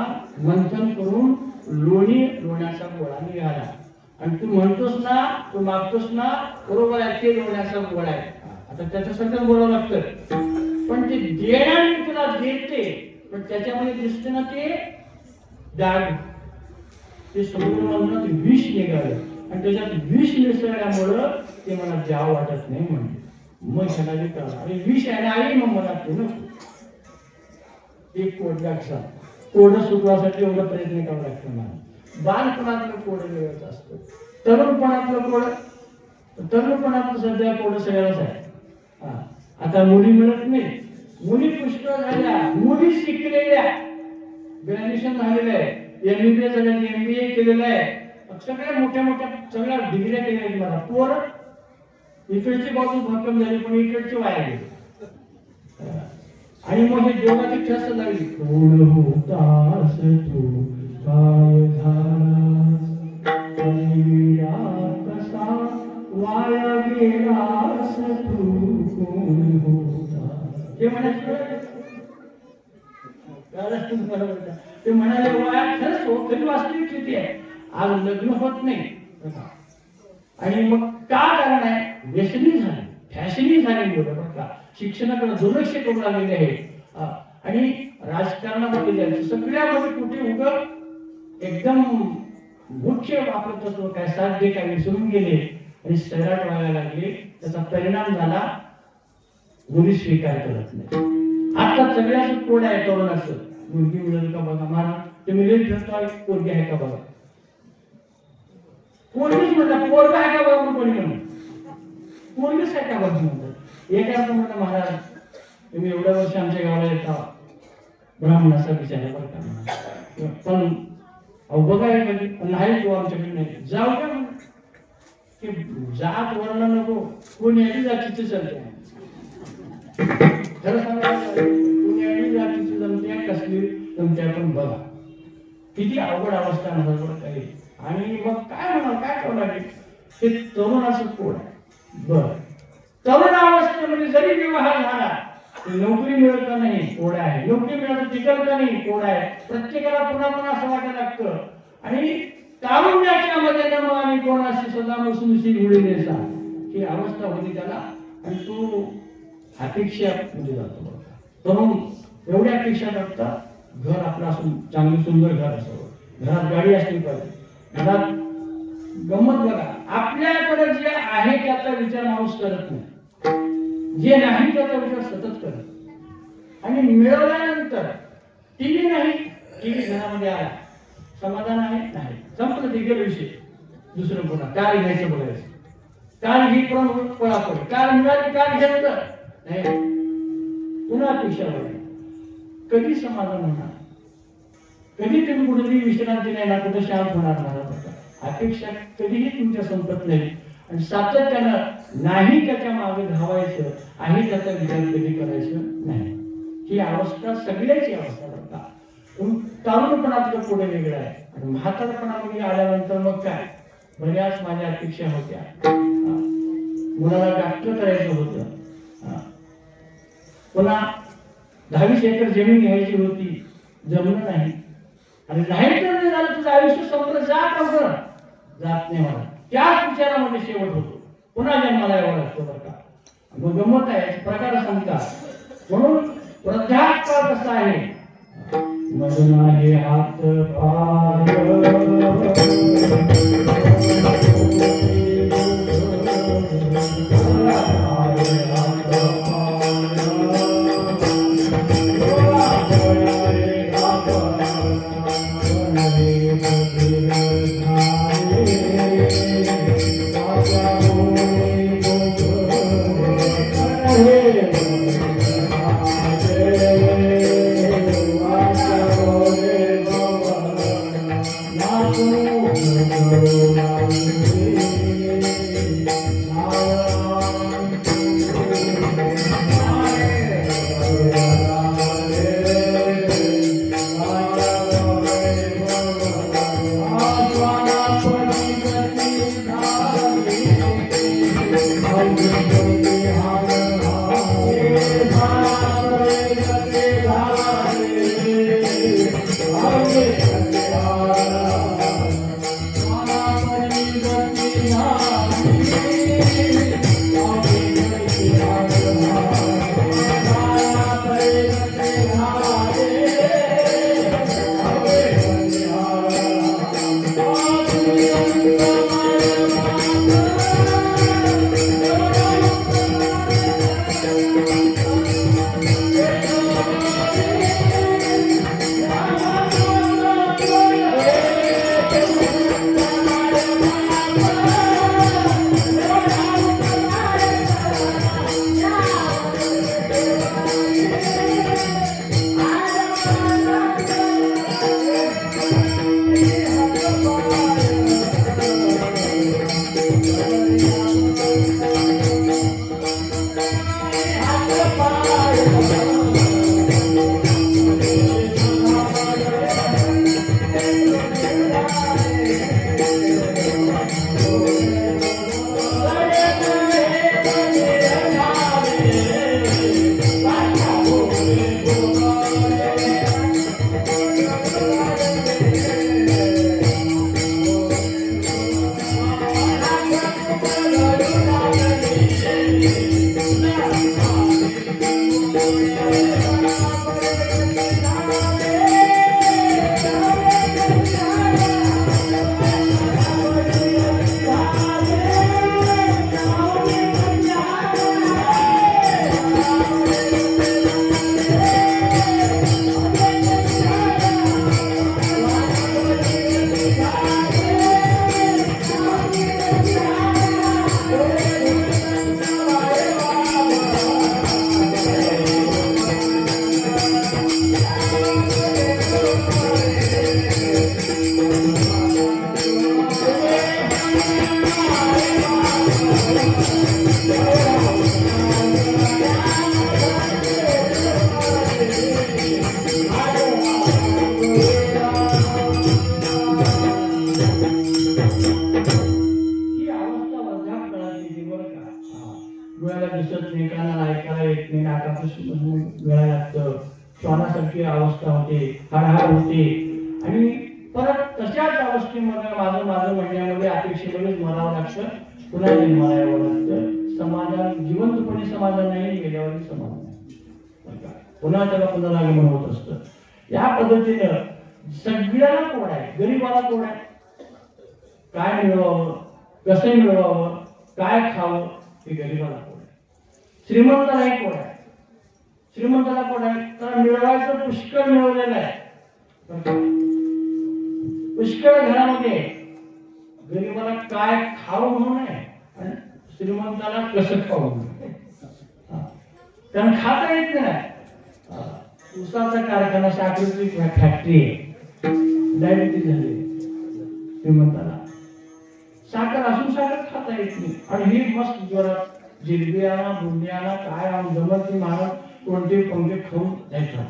मंथन करून लोण्याचा गोळा निघाला. आणि तू म्हणतोस ना, तू मागतोस ना, बरोबर आहे, ते लोण्याचा गोळा आहे. आता त्याच्यासारखं बोलावं लागतं, पण ते देण्याने तुला देते, पण त्याच्यामध्ये दिसते ना ते डाग, ते समुद्रामधून ते विष निघालं आणि त्याच्यात विष मिसळल्यामुळं ते मला द्यावं वाटत नाही. म्हणजे मग ह्याला कळलं अरे विष आहे ना, आई मग मला ते नको. एक कोड लक्षात, कोड सुटवासाठी एवढा प्रयत्न करावा लागतो मला. बालपणातलं कोड मिळत असतं, तरुणपणातलं कोड, तरुणपणातलं सध्या कोड सगळ्याच आहे. आता मुली मिळत नाही, मुली पुष्कळ झाल्या, मुली शिकलेल्या, ग्रॅज्युएशन झालेलं आहे, MBA झालं, MBA केलेलं आहे, सगळ्या मोठ्या मोठ्या सगळ्या डिग्र्या केल्या आहेत. मला पोर इकडची बाजू भक्कम झाली, पण इकडची वाया गेली. आणि मग हे देवाची ठस लागली, कोण होतास तू काय झालास, कसा वाया गेलास तू, कोण होतास. हे म्हणायचं ते म्हणाले वाया खरंच हो, खरी वास्तविक स्थिती आहे. आज लग्न होत नाही, आणि मग का कारण आहे, व्यसनी झाली, फॅशनी झाली मुलं बघा, शिक्षणाकडे दुर्लक्ष करू लागलेले आहे. आणि राजकारणामध्ये जायचं सगळ्यामध्ये कुठे उग एकदम मुख्य आपलं तत्व काय साध्य काय विसरून गेले आणि सैराट व्हायला लागले. त्याचा परिणाम झाला, मुली स्वीकार करत नाही. आता सगळ्याच कोड आहे तरुणाचं, मुलगी मिळेल का बघा, मला ते मिळेल पोरगी आहे का बघा, कोणीच म्हणतात पोरगा आहे का बघा, म्हणून कोणी म्हणत पोरगीच आहे का बघा म्हणतात. एका म्हणतात महाराज तुम्ही एवढ्या वर्ष आमच्या गावाला येता, ब्राह्मणाचा विचार आहे बरं का, पण अहो बघा कधी नाही तो आमच्याकडे नाही, जाऊ का म्हणून की जात वर्ण नको, कोणी आली जातीची चालते. खरं सांगायचं कोणी आली जातीची जमते कसली जमते, आपण बघा किती अवघड अवस्था म्हणा काही. आणि मग काय म्हणा काय करावं लागेल, हे तरुणाचं कोड आहे. बर तरुण अवस्थेमध्ये जरी विवाह झाला, नोकरी मिळत का नाही, कोड आहे. नोकरी मिळत टिकल का नाही, कोड आहे. प्रत्येकाला पुन्हा पुन्हा असं वाटायला लागतं. आणि तारुण्याच्या मध्ये मग आणि कोणाशी सदा मसूनशी घोडी द्यायचा ही अवस्था होती त्याला. आणि तो अपेक्षा म्हणजे जातो बघा, तरुण एवढ्या अपेक्षा करतात, घर आपलं असून चांगलं सुंदर घर असावं, घरात गाडी असली पाहिजे, घरात गंमत बघा. आपल्याकडे जे आहे त्याचा विचार माणूस करत नाही, जे नाही त्याचा विचार सतत करत. आणि मिळवल्यानंतर टीव्ही नाही, टीव्ही घरामध्ये आला, समाधान आहे नाही, संपलं ते गेलं विषय. दुसरं पुन्हा कार घ्यायचं बघायचं, कार घे पळापळ, कार मिळाली कार घेतलं नाही, पुन्हा अपेक्षा बघायला. कधी समाधान होणार, कधी तुम्ही कुठेतरी विश्रांती नाही ना, कुठे शांत होणार नाही. अपेक्षा कधीही तुमच्या संपत नाही. आणि सातत्यानं नाही त्याच्या मागे धावायचं, आहे त्याचा विचार कधी करायचं नाही. ही अवस्था सगळ्याची अवस्था बघा. तरुणपणातलं पुढे वेगळं आहे, आणि म्हातारपणामध्ये आल्यानंतर मग काय, बऱ्याच माझ्या अपेक्षा होत्या. मुलाला डॉक्टर करायचं होतं, पुन्हा 20 एकर जमीन घ्यायची होती, जमलं नाही. आणि नाही तर नाही झालं, तुझं आयुष्य संपलं, जात नव्हतं जात नाही मला. त्याच विचारामध्ये शेवट होतो, पुन्हा जन्माला यावं लागतं बरं का. मग गमत आहे प्रकार सांगतात. म्हणून वृद्धापकाळ कसा आहे, मधून आहे हात पाय डोळ्याला दिसत नाही, कानाला ऐकायला येत नाही, नाकापासून गळायला लागतं, श्वानासारखी अवस्था होते, हाडहाड होते आणि परत तशाच अवस्थेमध्ये माझं माझं म्हणण्यामध्ये अपेक्षेमध्येच मरावं लागतं, पुन्हा जन्माला यावं लागतं. समाधान जिवंतपणे समाधान नाही, गेल्यावर समाधान नाही, पुन्हा त्याला पुन्हा लागमन होत असतं. या पद्धतीनं सगळ्याला कोण आहे, गरीबाला कोण आहे, काय मिळवावं, कसं मिळवावं, काय खावं, हे गरीबाला कोण आहे. श्रीमंतालाही कोण आहे, श्रीमंताला कोण आहे, तर मिळवायचं पुष्कळ मिळवलेलं आहे, पुष्कळ घरामध्ये. गरीबाला काय खावं म्हणून आहे आणि श्रीमंताला कसं खावं म्हणून. कारण खाता येत नाही. उसाचा कारखाना, साखरेची फॅक्टरी आहे, डायबिटीज झाली श्रीमंताला. साखर असून साखर खाता येत नाही आणि ही मस्त जोरात जिलबी आणा, बुंदी आणा, काय जमत ती महाराज कोणते पंखे खाऊन जायचं.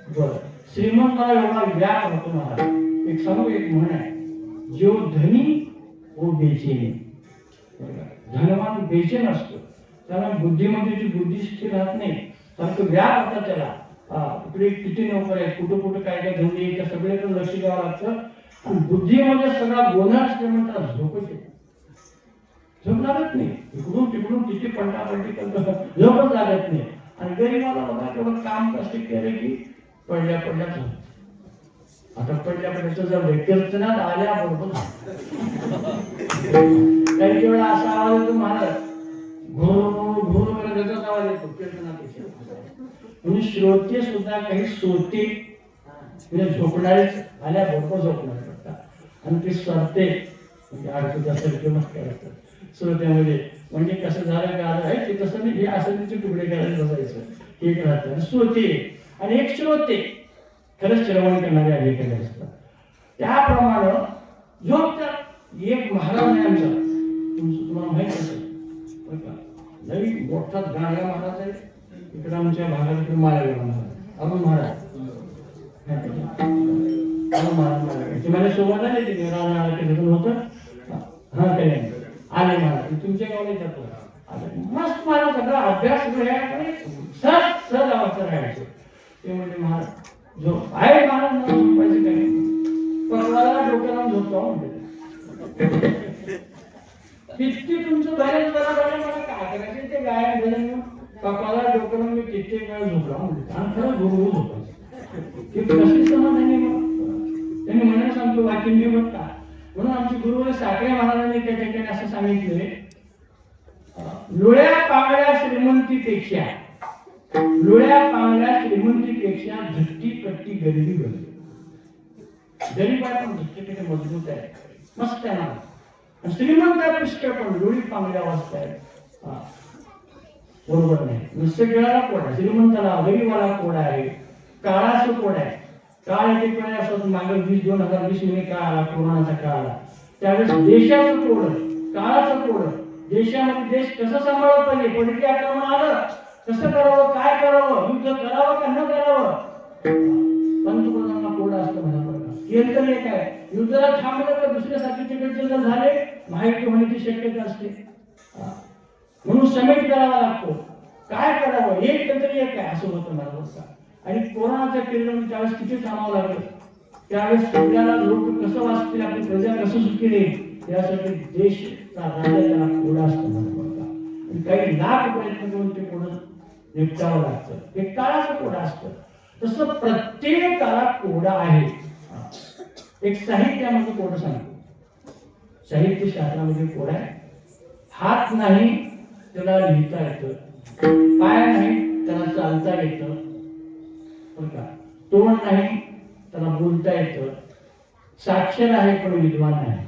बरं, श्रीमंताला एवढा व्याप होतो महाराज. एक सांगू, एक म्हण आहे, जो धनी वो बेचैन. धनवान बेचैन असतो, त्याला बुद्धीमध्ये जी बुद्धी स्थिर राहत नाही, सारखं व्याप होता त्याला. इकडे किती नोकर आहेत, कुठं कुठं काय काय धंदे, त्या सगळ्याकडे लक्ष द्यावं लागतं आणि बुद्धीमध्ये सगळा गोंधळ असल्यामुळे त्याला झोपच येते, झोप लागत नाही. इकडून तिकडून किती पलटापलटी करतो, झोपच लागत नाही. आणि गरीबाला बघा तेवढं काम कष्ट केलं की पडल्या पडल्या झोप. आता पडल्या पडल्याचं जर कीर्तनात आल्याबरोबर काही वेळा असा आवाज येतो महाराज, घोर घोर त्याचाच आवाज येतो कीर्तनापेक्षा. म्हणजे श्रोते सुद्धा काही सोते म्हणजे झोपणारेच आल्याबरोबर झोपणार पडतात आणि ते स्वरते म्हणजे अडचणीसारखे मस्त करतात श्रोत्यामध्ये. म्हणजे कसं झालं का आहे ते तसं नाही, हे असं तिचे तुकडे करायला बसायचं एक राहतं श्रोते आणि एक श्रोते, खरंच श्रवण करणारे अधिकारी असतात. त्याप्रमाणे झोपतात. एक महाराज आहे आमचा, तुम्हाला माहित असेल लई मोठा गाणगा महाराज आहे इकडे आमच्या भागात, माळेगाव महाराज, अरुण महाराज, अरुण महाराज माझ्या सोबत आले, ते राजनारायण होतं. हा काही आले महाराज, तुमच्या गावाला येतात मस्त. मला सगळा अभ्यास सहज सहज अवस्था राहायचो. ते म्हणजे महाराज जो आहे महाराज मला झोपायचं काही पकवाला डोक्याला झोपतो म्हणते. किती तुमचं बरेच बरोबर मला काय करायचं ते गायन भजन पकवाला डोक्याला मी किती वेळ झोपला म्हणते. आणि खरं गुरु झोपायचं ते कशी समाधानी. मग त्यांनी म्हणायला सांगतो वाक्य बघता म्हणून आमचे गुरु साखरे महाराजांनी त्या ठिकाणी असं सांगितले, लोळ्या पांगड्या श्रीमंतीपेक्षा, लोळ्या पांगड्या श्रीमंतीपेक्षा झटकी कट्टी गरिबी बनली. गरीब आहे पण झटके मजबूत आहे, मस्त आहे ना. श्रीमंत आहे पुष्कळ पण लोळी पांगड्या अवस्था आहे. बरोबर नाही. नुसतं गिळाला कोण आहे, श्रीमंताला गरीबाला कोण आहे, काळाचं कोण आहे. काळ एक वेळा असं मागे 2020 मध्ये काळ आला, कोरोनाचा काळ आला, त्यावेळेस देशाचं कोड, काळाचं कोड, देशामध्ये देश कसं सांभाळलं पाहिजे, पडकी आक्रमण आलं कसं करावं, काय करावं, युद्ध करावं का न करावं, पंतप्रधानांना कोड असतं म्हणा. केलं तर एक आहे, युद्धाला थांबलं तर दुसऱ्यासाठी तिकडचे जर झाले माहिती होण्याची शक्यता असते. म्हणून समेट करावा लागतो, काय करावं एक तरी एक आहे असं होतं मला बघा. आणि कोरोनाच्या पिरियड त्यावेळेस किती थांबावं लागलं, त्यावेळेस सगळ्याला लोक कसं वाचतील, आपली प्रजा कसं सुखी राहील यासाठी देशचा राजा त्याला कोडा असतो मला बघा. आणि काही लाख प्रयत्न करून ते कोड निपटावं लागतं, ते काळाचं कोडा असतं. तसं प्रत्येक काळात कोडा आहे. एक साहित्यामध्ये कोड सांगतो, साहित्य शास्त्रामध्ये कोड आहे. हात नाही त्याला लिहिता येतं, पाय नाही त्याला चालता येतं, तोंड नाही त्याला बोलता येतं, साक्षर आहे पण विद्वान नाही.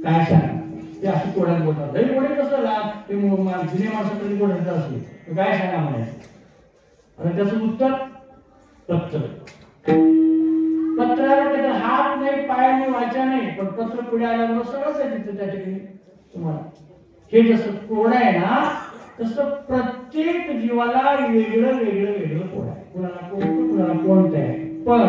काय सांग ते असं कोड्यात बोलतात. लई कोडे कसं ते जुन्या माणसाकडे कोड्यात असले काय सांगा म्हणायचं. आणि त्याचं उत्तर पत्र. पत्राला त्याचा हात नाही, पाय नाही, वाचा नाही, पण पत्र पुढे आल्यावर सगळंच आहे तिथं त्या ठिकाणी तुम्हाला. हे जसं कोड आहे ना तसं प्रत्येक जीवाला वेगळं वेगळं वेगळं कोड आहे. कुणाला कोणतं कुणाला कोणतं आहे. पण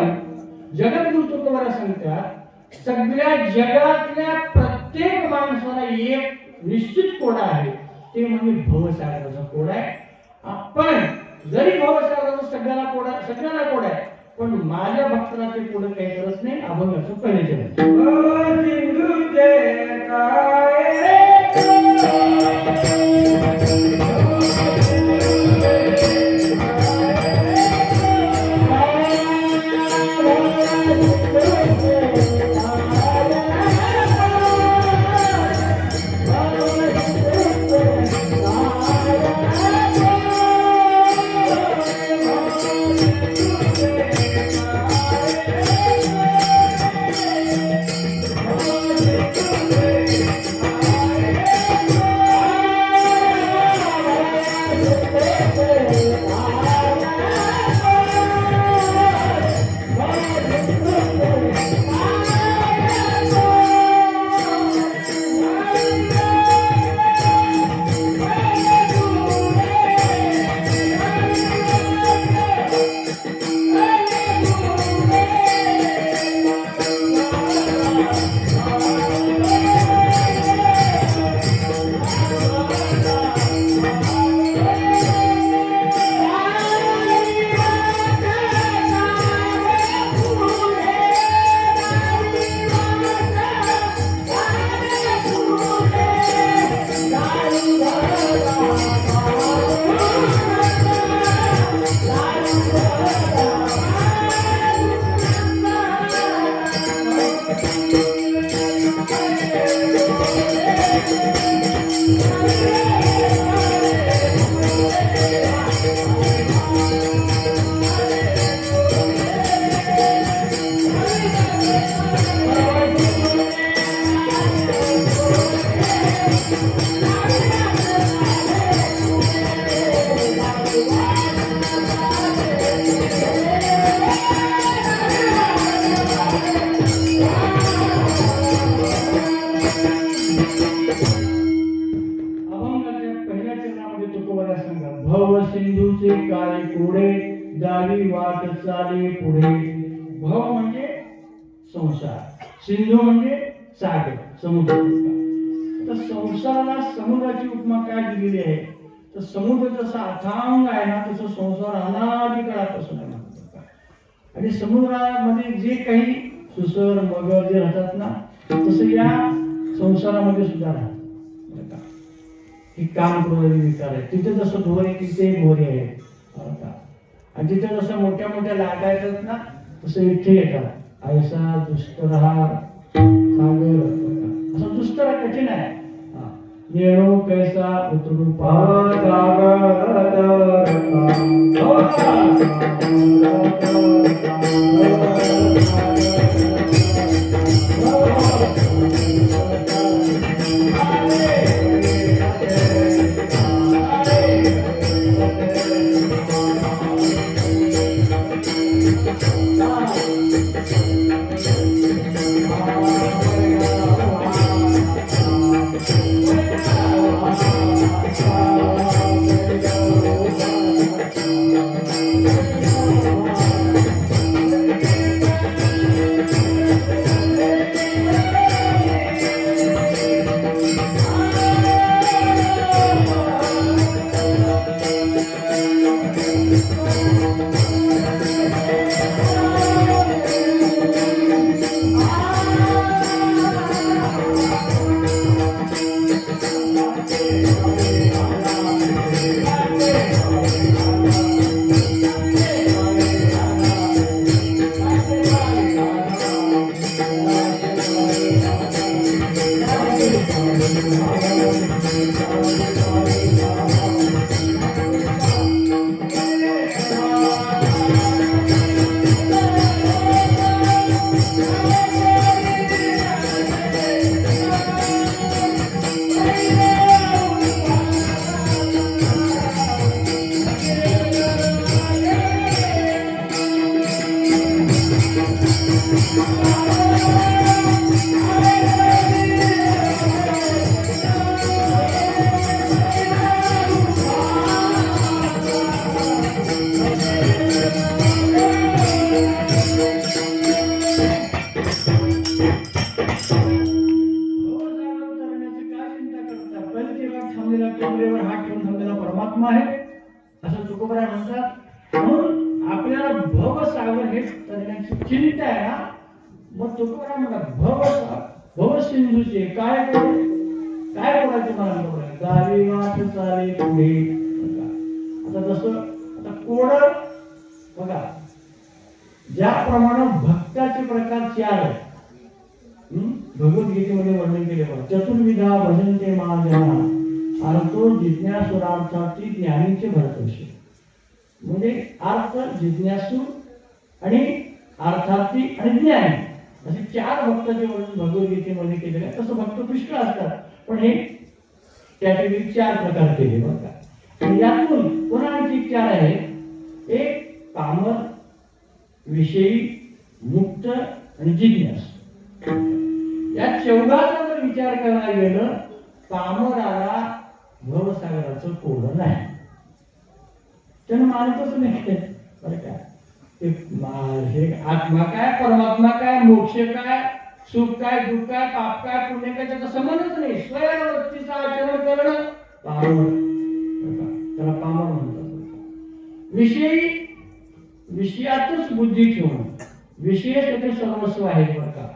जगद्गुरु तुकोबारा सांगतात सगळ्या जगातल्या प्रत्येक माणसाला एक निश्चित कोड आहे. ते म्हणजे भवसागराचा कोड आहे. आपण जरी भवसागराचा सगळ्याला कोड आहे, पण माझ्या भक्ताला ते कोड काही करत नाही. अभंगाचं पहिले चरण. भव सिंधूचे काय भव सिंधूचे काळे कोडे जावी वाट चाले पुढे. भव म्हणजे संसार, सिंधू म्हणजे सागर, समुद्र. तर संसाराला समुद्राची उपमा काय दिलेली आहे? तर समुद्र जसा अथांग आहे ना, तसं संसार अनादी काळापासून आहे. आणि समुद्रामध्ये जे काही सुसर मगर जे राहतात ना, तसं या संसारामध्ये सुद्धा राहतात. ही काम करून विचार आहे. तिथे जसं धोरे तिथे भोरे आहे. आणि तिथे जसं मोठ्या मोठ्या लाटा येतात ना, तसं इथे येतात. ऐसा दुष्टरा सागर, असं दुष्टरा कठीण आहे. येणो कैसा उतरू थांबलेला, कमरेवर हात ठेवून थांबलेला परमात्मा आहे असं तुकोबराय म्हणतात. म्हणून आपल्याला भवसागर हे करण्याची चिंता आहे ना, मग तुकोबराय म्हणतात भवसिंधूचे काय करायचं मला गावी वाट चाले पुढे. आता जसं आता कोड बघा, ज्याप्रमाणे भक्ताचे प्रकार 4 आहेत. भगवद्गीतेमध्ये वर्णन केले बघा. चतुर्विधा भजन्ते महाजना अर्थो जिज्ञासुरार्थार्थी ज्ञानीचे भरतर्षी. म्हणजे अर्थ, जिज्ञासू आणि अर्थार्थी आणि ज्ञानी असे 4 भक्ताचे वर्णन भगवद्गीतेमध्ये केलेले आहे. तसं भक्त पुष्कळ असतात, पण हे कॅटेगरी 4 प्रकार केले बघा. आणि यातून पुन्हा आणखी 4 आहेत. एक कामर, विषयी, मुक्त आणि जिज्ञास. या चौघाचा जर विचार करायला गेलं, कामराला भवसागराचं कोड नाही, त्यानं मानतच नाही बरं का. हे आत्मा काय, परमात्मा काय, मोक्ष काय, सुख काय, दुःख काय, पाप काय, पुण्य काय, त्याचा संबंधच नाही. स्वयंवृत्तीचं आचरण करणं पामर, त्याला पामर म्हणतात. विषयातच बुद्धी ठेवणं, विषय त्याचे सर्वस्व आहे बरं का.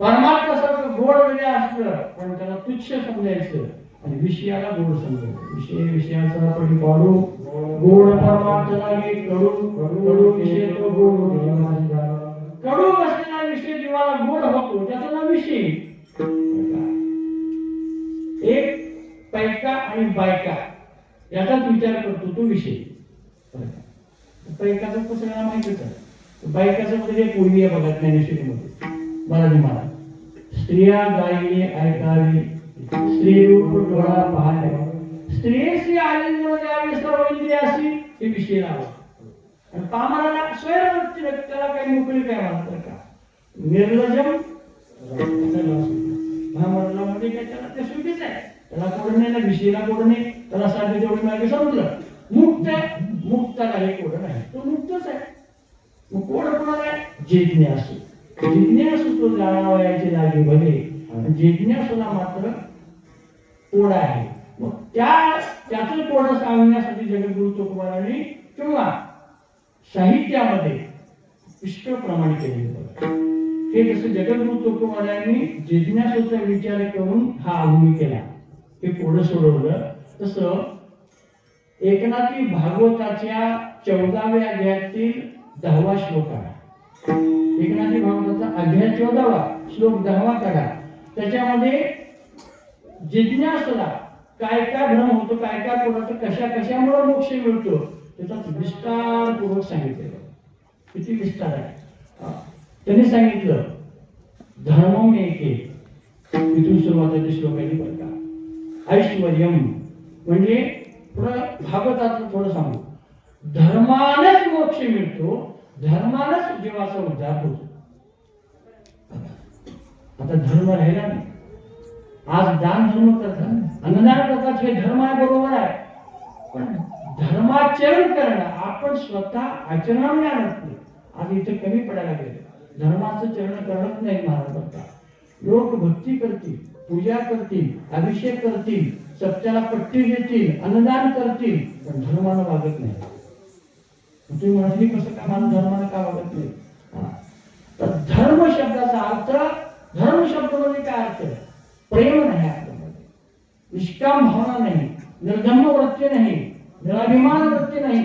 परमात्मा सारखं गोड वगैरे असलं पण त्याला तुच्छ समजायचं आणि विषयाला गोड समजायचं. विषयाचा पडी पाडू गोड परमात्मा लागे कडू, कडू विषय तो गोड. कडू असलेला विषय जीवाला गोड होतो, त्याचा नाव विषय. एक पैका आणि बायका याचाच विचार करतो तो विषय. पैकाचं कसं सगळ्यांना माहितीच आहे. बायकाचं म्हणजे पूर्वी आहे बघा ज्ञानेश्वरीमध्ये मराठी मला. स्त्रिया गायली ऐकावी, स्त्री रूप डोळा पाहावे, स्त्रियेशी आलिंगन द्यावे सर्व इंद्रियाशी, हे विषय लावा. आणि पामराला स्वयंवृत्ती, त्याला काही मोकळी काय म्हणतात का, निर्लजम महामंडला मध्ये काय त्याला ते सुखीच आहे, त्याला कोड नाही ना, विषयाला कोड नाही, त्याला साधी तेवढी मागे समजलं. मुक्त आहे, मुक्ताला हे कोड नाही, तो मुक्तच आहे. मग कोड कोणाला आहे, जिज्ञासू. जिज्ञासू तो जाणावयाचे लागे भले, जिज्ञासूला मात्र कोड आहे. मग त्याचं कोड सांगण्यासाठी जगद्गुरु तुकोबारांनी किंवा साहित्यामध्ये पुष्कळ प्रमाण केले. हे जसं जगद्गुरु तुकोबारांनी जिज्ञासूचा विचार करून हा अभूमी केला, हे कोड सोडवलं, तसं एकनाथी भागवताच्या 14व्या अध्यायातील 10वा श्लोक आहे. एकनाथी भागवताचा अध्याय 14वा श्लोक 10वा काढा. त्याच्यामध्ये जिज्ञासूला काय काय भ्रम होतो, काय काय कोणाचं कशामुळे मोक्ष मिळतो त्याचा विस्तारपूर्वक सांगितलेलं. किती विस्तार आहे. त्यांनी सांगितलं धर्मम एके, इथून सुरुवातीच्या श्लोकाची बरं का. ऐश्वर्यम म्हणजे थोडं भागवताचं थोडं सांगू. धर्मानेच मोक्ष मिळतो, धर्मानेच जीवाचा उद्धार होतो. आता धर्म राहिला नाही. आज दान धर्म करतात, अन्नदान करतात, हे धर्म आहे, बरोबर आहे, पण धर्माचरण करणं आपण स्वतः आचरणाने आणत नाही. आज इथे कमी पडायला गेले. धर्माचं चरण करणच नाही महाराजांचा. लोक भक्ती करतील, पूजा करतील, अभिषेक करतील, सत्याला पट्टी देतील, अन्नदान करतील, पण धर्मानं वागत नाही. तुम्ही म्हणाली कसं का मला धर्मानं का वागत नाही. तर धर्म शब्दाचा अर्थ, धर्म शब्द म्हणजे काय अर्थ, प्रेम नाही आपल्यामध्ये, निष्काम भावना नाही, निर्धम्म वृत्ती नाही, निराभिमान वृत्ती नाही.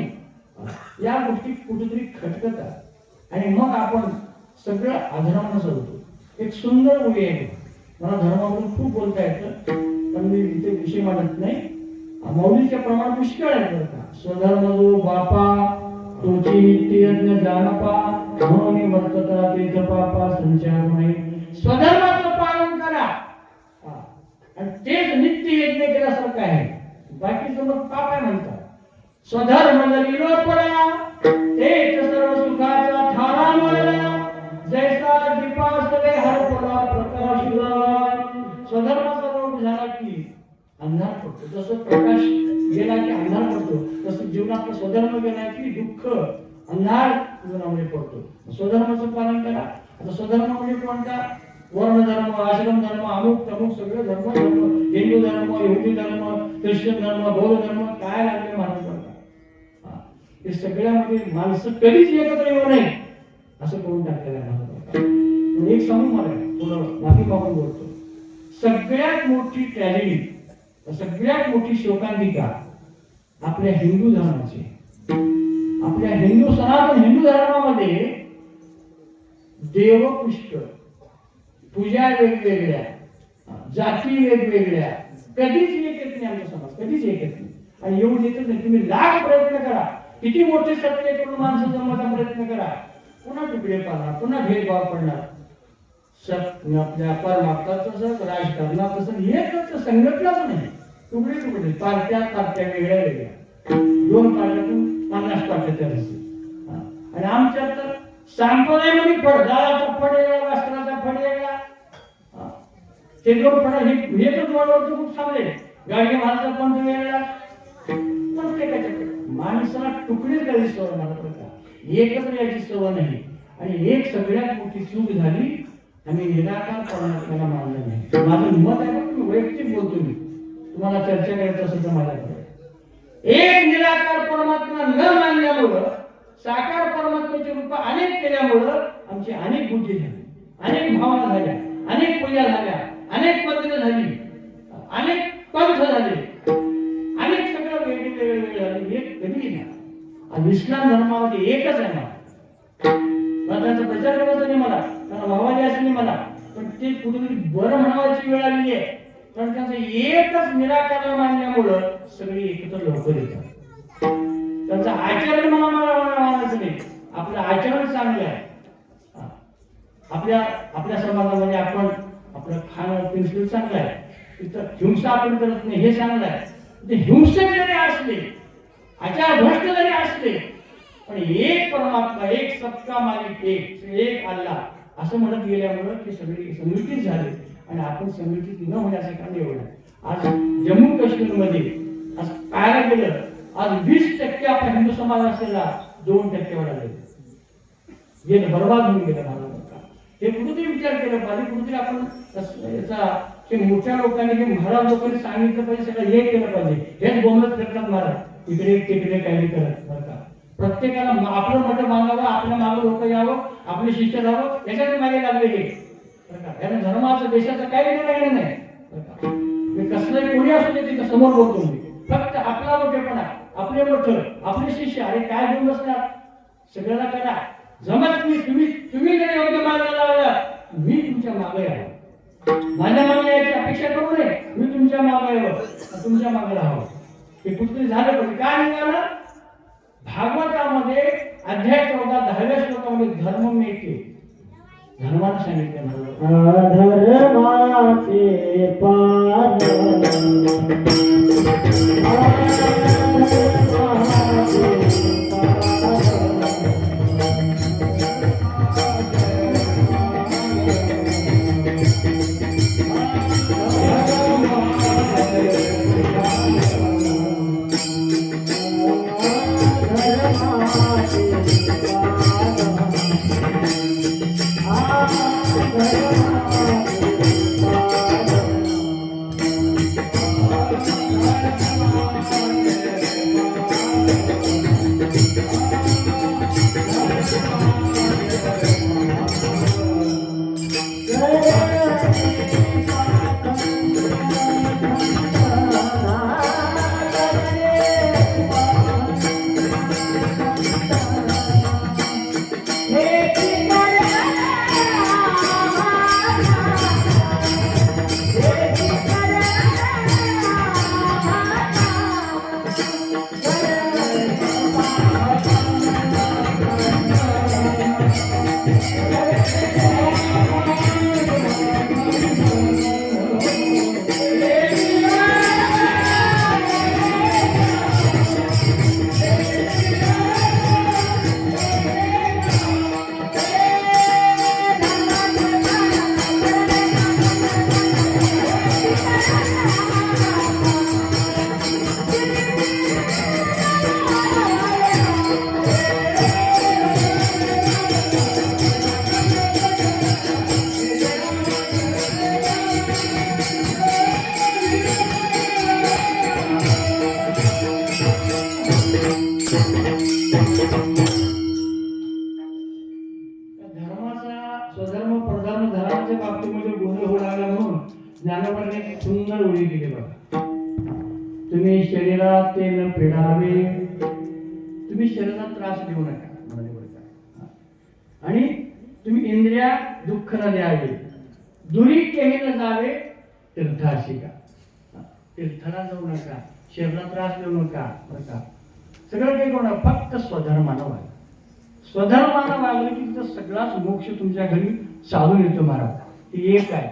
या गोष्टी कुठेतरी खटकतात आणि मग आपण सगळं अधर्मानं चालतो. एक सुंदर ओळी आहे, मला धर्माबद्दल खूप बोलता येतं पण मी इथे विषय मांडत नाही. मौलीचे प्रमाण पुष्कळ आहे बरं का. स्वधर्म जो बापा तोची नित्ययज्ञ जानपा, म्हणून वर्तता ते जपापा संचार नाही. स्वधर्माचं पालन करा आणि तेच नित्य यज्ञ केल्यासारखं आहे. बाकीचं मग पाप आहे म्हणतात. स्वधर्म जरी लोपला तेच सर्व सुखाचा थारा मिळाला, जैसा दीपासले हरपला प्रकाश उडाला. स्वधर्माचा लोप झाला की अंधार पडतो, जसं प्रकाश गेला की अंधार पडतो, तसं जीवनात स्वधर्म गेला की दुःख अंधार जीवनामध्ये पडतो. स्वधर्माचं पालन करा. आता स्वधर्म म्हणजे कोणता, वर्ण धर्म, आश्रम धर्म, अमुक अमुक सगळे धर्म, हिंदू धर्म, यहुदी धर्म, ख्रिश्चन धर्म, बौद्ध धर्म काय लागले महाराज बघा, हे सगळ्यामध्ये माणसं कधीच एकत्र येऊ नये असं करून टाकलेलं आहे महाराज. एक सांगू मला थोडं माफी मागून बोलतो. सगळ्यात मोठी ट्रॅजेडी, सगळ्यात मोठी शोकांतिका आपल्या हिंदू धर्माची, आपल्या हिंदू सनातन हिंदू धर्मामध्ये देव पुष्कळ, पूजा वेगवेगळ्या, जाती वेगवेगळ्या, कधीच एक येत नाही आमचा समाज, कधीच एक येत नाही. आणि येऊन येतच नाही. तुम्ही लाख प्रयत्न करा, किती मोठे सत्य करून माणसं जमवायचा प्रयत्न करा, पुन्हा तुकडे पाडणार, पुन्हा भेदभाव पडणार. आपल्या परमात्माचं तसंच, राजकारणात तसंच, एकच संघटनाच नाही, तुकडे तुकडे, पार्ट्या वेगळ्या वेगळ्या, 2 पार्ट्यातून 50 पार्ट्या तयार असतील. आणि आमच्यात तर संप्रदायामध्ये फड, दाराचा फड वेगळा, वस्त्राचा फड वेगळा, ते 2 फड हेच वळवतो खूप चांगले, गाडगे महाराजचा पंथ वेगळा. प्रत्येकाच्या माणसाला तुकडेच करायची सवय मला प्रकार, एकत्र यायची सवय नाही. आणि एक सगळ्यात मोठी चूक झाली, आम्ही निराकार परमात्म्याला मानलं नाही. माझं मत आहे, पण मी वैयक्तिक बोलतो, मी तुम्हाला चर्चा करायचं असेल तर माझ्याकडे. एक निराकार परमात्मा न मानल्यामुळं, साकार परमात्म्याचे रूप अनेक केल्यामुळं आमची अनेक बुद्धी झाली, अनेक भावना झाल्या, अनेक पूजा झाल्या, अनेक पद्धती झाली, अनेक पंथ झाले, अनेक सगळं वेगळे झाले. एक कधी नाही. आज इस्लाम धर्मामध्ये एकच आहे ना, त्याचा प्रचार करायचा नाही मला, त्यांना भावाली असं नाही मला, पण ते कुठेतरी बरं म्हणावायची वेळ आलेली आहे. कारण त्यांचं एकच निराकारला मानल्यामुळं सगळी एकत्र लवकर येतात. त्यांचं आचरण मला म्हणायचं नाही, आपलं आचरण चांगलं आहे. आपल्या समाजामध्ये आपण आपलं खाणं पिणं चांगलं आहे, तिथं हिंसा आपण करत नाही, हे चांगलं आहे. ते हिंसक जरी असले, आचार भ्रष्ट जरी असले, पण एक परमात्मा, एक सबका मालिक, एक अल्लाह असं म्हणत गेल्यामुळं ते सगळे संघटित झाले. आणि आपण संघटित न होण्याचं कारण एवढं. आज जम्मू काश्मीरमध्ये आज काय गेलं, आज 20% आपला हिंदू समाज असलेला 2% वाढले, गेलं, बर्बाद होऊन गेलं महाराज. हे कुठेतरी विचार केला पाहिजे, कुठेतरी आपण याचा मोठ्या लोकांनी, हे महाराज लोकांनी सांगितलं पाहिजे, सगळं हे केलं पाहिजे. हेच बोंबलत करतात महाराज, इकडे तिकडे काही करत बरं का. प्रत्येकाला आपलं मत मागावं, आपल्या मागं लोक यावं, आपले शिष्य राहावं, याच्यात मागे लागले हे बरं का. यानं धर्माचं देशाचं काही निर्णय नाही बरं का. मी कसलंही कोणी असू दे तिथं समोर बोलतो मी, फक्त आपला मोठेपणा, आपले मोठं, आपले शिष्य, अरे काय घेऊन बसणार, सगळ्याला करा जमत नाही. तुम्ही जर योग्य मार्गाला लावला, मी तुमच्या मागे यावं, माझ्या मागे यायची अपेक्षा करू नये, मी तुमच्या मागे यावं, तुमच्या मागे राहावं. हे कुठेतरी झालं पाहिजे. काय निघालं भागवतामध्ये अध्याय 14 10व्या श्लोकामध्ये धर्म मेके, धर्मानं सांगितलं धर्माचे पालन येते बघा. तुम्ही शरीरात ते न पिडावे, तुम्ही शरीरात त्रास देऊ नका म्हणाले बरं का. आणि तुम्ही इंद्रिया दुःख न द्यावे, दुरी केही न जावे तीर्थाशी का. तीर्थाला जाऊ नका, शरीराला त्रास देऊ नका बरं का. सगळं काही करू नका, फक्त स्वधर्मानं वागा. स्वधर्मानं वागलं की तिथं सगळाच मोक्ष तुमच्या घरी चालून येतो महाराज. ते एक आहे.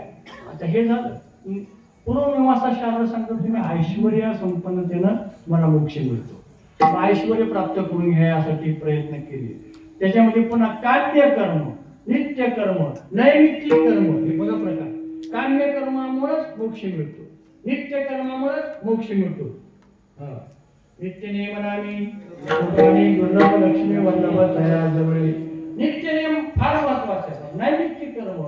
आता हे झालं पूर्वमीमांसा शास्त्र सांगतो तुम्ही ऐश्वर्य संपन्नतेनं मला मोक्ष मिळतो. ऐश्वर्य प्राप्त करून घ्यायसाठी प्रयत्न केले. त्याच्यामध्ये पुन्हा काम्य कर्म, नित्य कर्म, नैमित्तिक कर्म हे बघा प्रकार. काम्य कर्मामुळेच मोक्ष मिळतो, नित्य कर्मामुळेच मोक्ष मिळतो. नित्य नियमनामी दुर्लभ लक्ष्मी वल्लभ तया जवळे. नित्य नियम फार महत्वाचा आहे. नैमित्तिक कर्म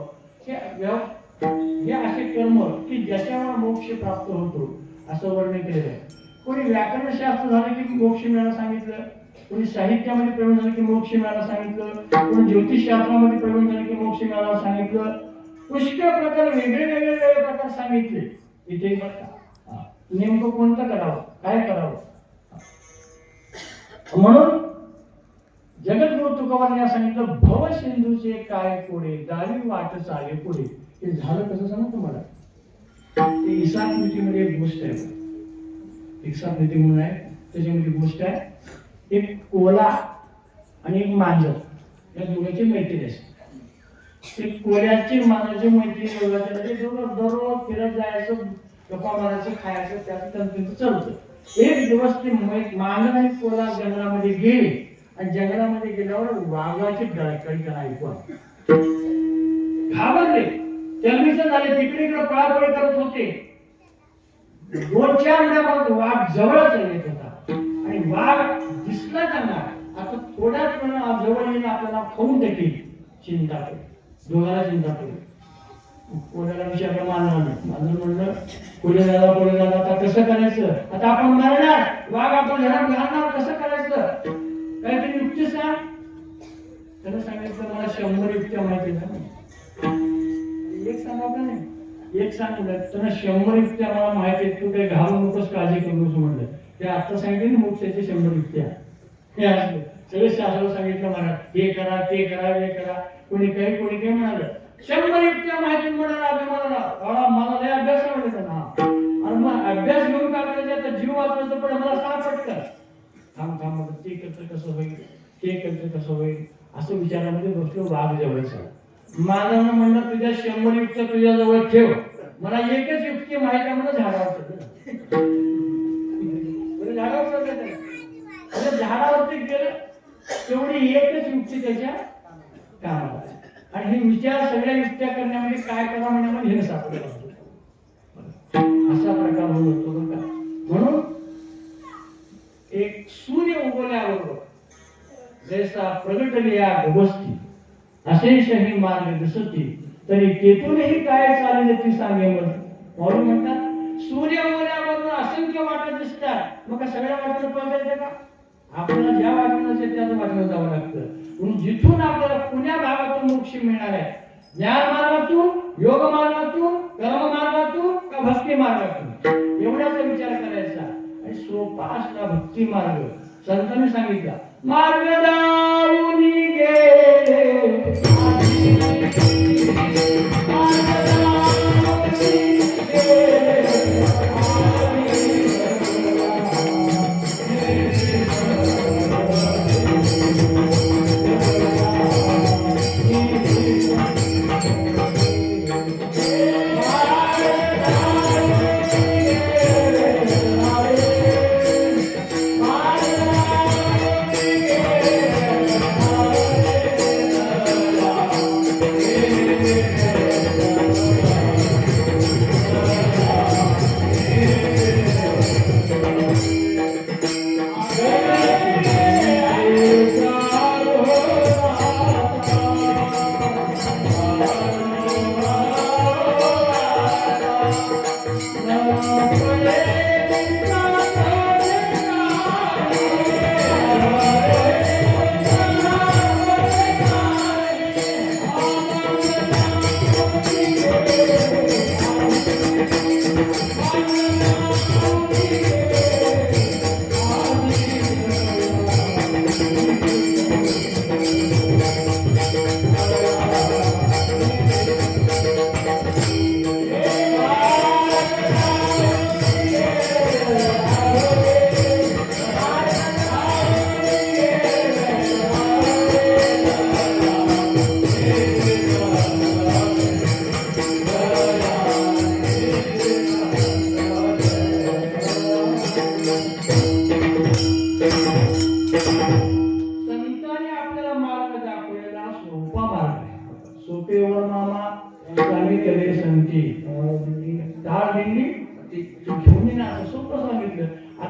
हे असे कर्म की ज्याच्यावर मोक्ष प्राप्त होतो असं वर्णन केलेलं आहे. कोणी व्याकरण शास्त्र झालं की मोक्ष मिळायला सांगितलं, कोणी साहित्यामध्ये प्रवीण झालं की मोक्ष मिळायला सांगितलं, कोणी ज्योतिष शास्त्रामध्ये प्रवीण झालं की मोक्ष मिळायला सांगितलं. पुष्कळ प्रकार वेगळे प्रकार सांगितले इथे बघा. नेमकं कोणतं करावं, काय करावं. म्हणून जगद्गुरु तुकोबांनी सांगितलं भव सिंधूचे काय कोडे, दावी वाट चाले पुढे. हे झालं कसं सांगा तुम्हाला. ते इसाक नीतीमध्ये एक गोष्ट आहे, इसाक नीती म्हणून आहे, त्याच्यामध्ये गोष्ट आहे. एक कोला आणि एक मांजर या दोघांची मैत्री असते. ते कोल्याची मांजरची मैत्री दररोज फिरत जायचं, गप्पा मारायचं, खायचं, त्याचं त्यांचं चालतं. एक दिवस ते मांजर आणि कोला जंगलामध्ये गेले आणि जंगलामध्ये गेल्यावर वाघाची डळकळी ऐकू आली. घाबरले, चलबिचल झाले, तिकडे इकडे पळापळ करत होते. 2-4 मिनिटांमध्ये वाघ जवळच येत होता आणि वाघ दिसला त्यांना. आता थोड्याच वेळा जवळ येऊन आपल्याला खाऊन टाकेल. चिंता पडली, दोघांना चिंता पडली. कोणाला विचारलं मानवानं म्हणलं पुढे दादा आता कसं करायचं. आता आपण मरणार, वाघ आपण घरात घालणार, कसं करायचं, काहीतरी युक्ती सांग. त्यानं सांगितलं मला 100 युक्त्या माहिती आहे. एक सांगा का नाही, एक सांगितलं त्यांना 100 युक्त्या मला माहिती आहेत, तू काही घालू नकोस, काळजी करू नकोस म्हणलं. ते आता सांगितले ना मोक्षाचे 100 युक्त्या. हे असले सगळे शास्त्र सांगितलं मला हे करा ते करा हे करा. कोणी काही म्हणालं 100 युक्त्या माहिती म्हणाला मला लय अभ्यास आवडत ना. आणि मग अभ्यास घेऊन काय करायचं, तर जीव वाचवायचं पण मला सांग पटकन. थांब ते करतं कसं होईल, ते करतं कसं होईल असं विचारामध्ये बसलो. वाघ जवळचा माझं म्हणलं तुझ्या 100 युक्त्या तुझ्या जवळ ठेव, मला एकच युक्ती माहिती आहे म्हणून झाडावर झाडावरती गेलं. तेवढी एकच युक्ती त्याच्या कामाला. आणि हे विचार सगळ्या युक्त्या करण्यामध्ये काय करा म्हणण्यामध्ये हे सापडलं. असा प्रकार होतो बरं का. म्हणून एक सूर्य उगवल्याबरोबर जैसा प्रगटली या गोष्टी अशेषही मार्ग दिसती, तरी तेथूनही काय चालले ती सांगे. म्हणून म्हणतात सूर्य उगवल्याबरोबर असंख्य वाटा दिसतात, मग सगळ्या वाटेला पळता का. आपल्याला ज्या वाटेनं त्याच वाटेनं जावं लागतं. म्हणून जिथून आपल्याला पुण्या भागातून मोक्ष मिळणार आहे, ज्ञान मार्गातून, योग मार्गातून, कर्म मार्गातून का भक्ती मार्गातून, एवढ्याचा विचार करायचा. आणि सोपा असला भक्ती मार्ग. संतांनी सांगितला मार्ग दाऊनी गेले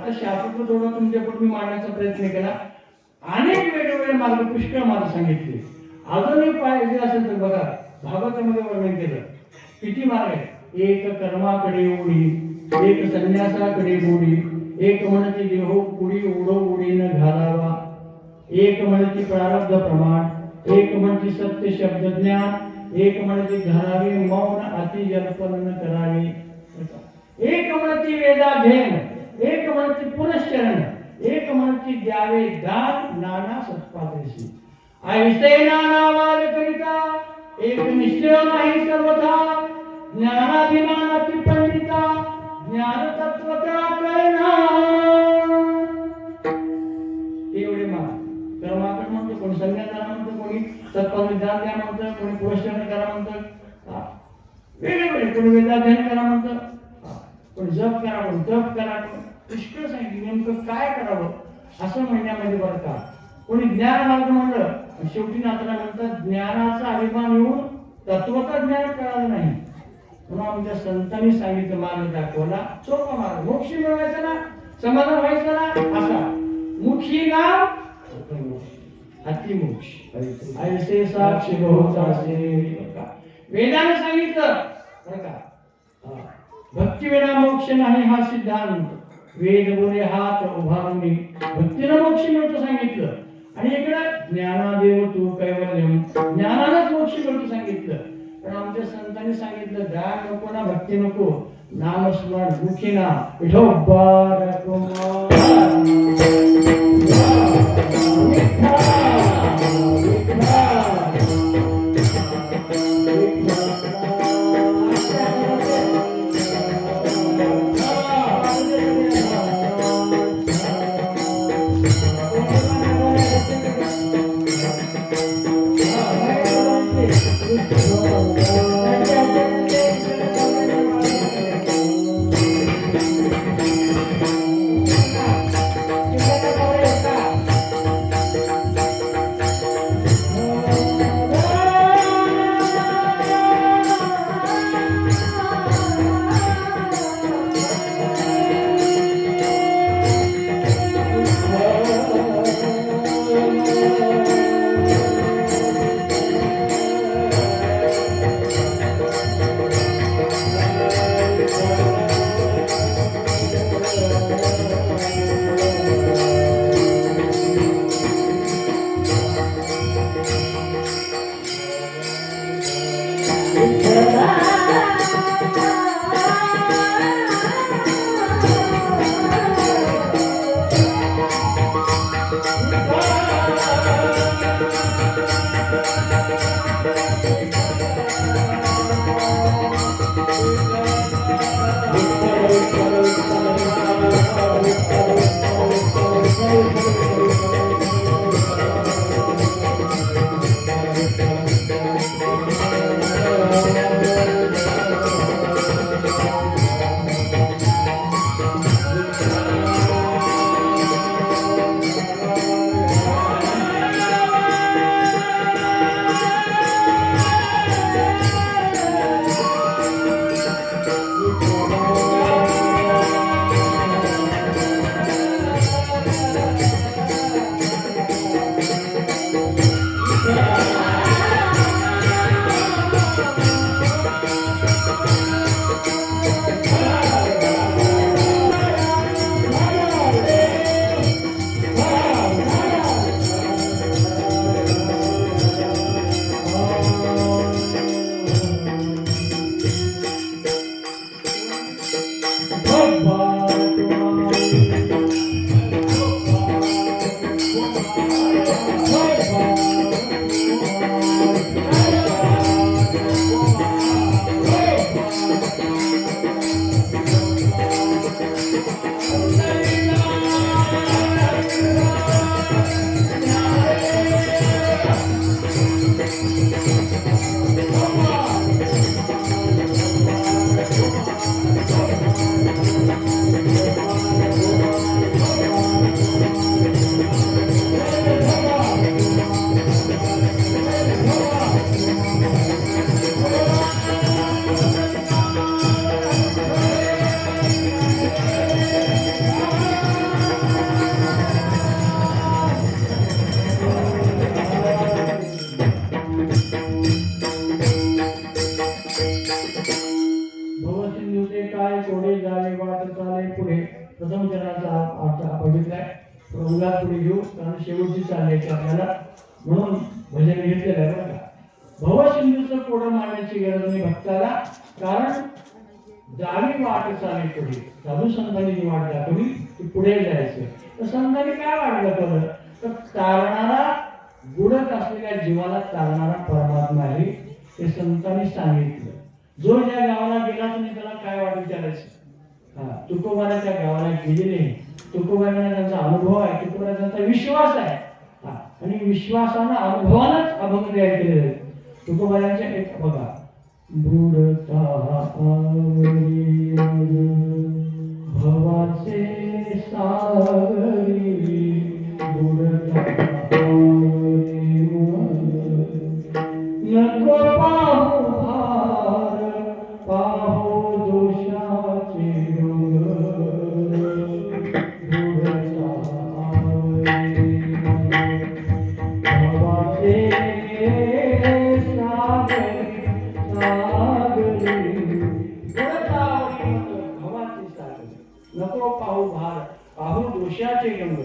आता शास्त्र थोडा तुमच्यापुढे मी मांडण्याचा प्रयत्न केला. अनेक वेगवेगळे मार्ग पुष्कळ मार्ग सांगितले. अजूनही पाहिजे असेल तर बघा, भागवतामध्ये वर्णन केलं किती मार्ग आहे. एक कर्माकडे उडी, एक संन्यासाकडे गोडी, एक म्हणती देहो पुढी उडो उडीन घालावा, एक म्हणती प्रारब्ध प्रमाण, एक म्हणती सत्य शब्द ज्ञान, एक म्हणती धरावे मौन अति जल्पन न करावे, एक म्हणती वेदाध्ययन, एक म्हणती पुनश्चरण, एक म्हणती द्यावे दान नाना सत्पादेशी. ऐसे नाना वाद करिता एक निश्चय नाही सर्वथा, ज्ञानाभिमान अति पंडिता ज्ञान तत्वता कळना. एवढे मान कर्माकडे म्हणतो, कोणी संन्यास करा म्हणतो, कोणी सत्पाद दान द्या म्हणतं, कोणी पुनश्चरण करा म्हणतं, वेगवेगळे, कोणी वेदाध्ययन करा म्हणतं, कोणी जप करा, कोणी तप करा, पुष्कळ सांगितलं नेमकं काय करावं असं म्हणण्यामध्ये बरं का. कोणी ज्ञान मार्ग म्हणलं, शेवटी नाताला म्हणतात ज्ञानाचा अभिमान येऊन तत्वता ज्ञान कळालं नाही, म्हणून आमच्या संतांनी सांगितलं मार्ग दाखवला, सोपा मार्ग, मोक्ष मिळवायचा ना, समाधान व्हायचं ना, असा मुखी नाम अतिमोक्ष. ऐसे साक्षी बहुतासे वेदाने सांगितलं बरं का. भक्ती विना मोक्ष नाही हा सिद्धांत, वेद बोले हात उभारणे भक्तीनं मोक्ष मिळतो सांगितलं. आणि इकडे ज्ञानादेव तू कैवल्यम, ज्ञानानंच मोक्ष मिळतो सांगितलं. पण आमच्या संतांनी सांगितलं ज्ञान नको ना भक्ती नको, नामस्मरण मुखी ना विठोबा कुमार. चालले पुढे. प्रथम चरणाचा अर्थ बघितलाय, उगाच पुढे घेऊ कारण शेवटची चालण्याची आपल्याला, म्हणून भजन घेतलेलं आहे बरं का. भवसिंधूचं कोडं मारण्याची गरज नाही भक्ताला, कारण जावी वाट चालली पुढे. साधू संतांनी वाट दाखवली की पुढे जायचं. तर संतांनी काय वाट दाखवलं, तर चालणारा बुडत असलेल्या जीवाला चालणारा परमात्मा आहे हे संतांनी सांगितलं. जो ज्या गावाला गेलाच नाही त्याला काय वाट विचारायचं. तुकोबाला त्या गावाला गेलेले, तुकोबाला त्यांचा अनुभव आहे, तुकोबाला त्यांचा विश्वास आहे. आणि विश्वासानं अनुभवानंच अभंग तयार केलेले. तुकोबायांच्या एक बघा, बुडता आवरी भवाचे सागरी, बुडता आवरी नको पाहू भार, पाहू दोषाचे नको पाहू भार, पाहू दोषाचे गंग,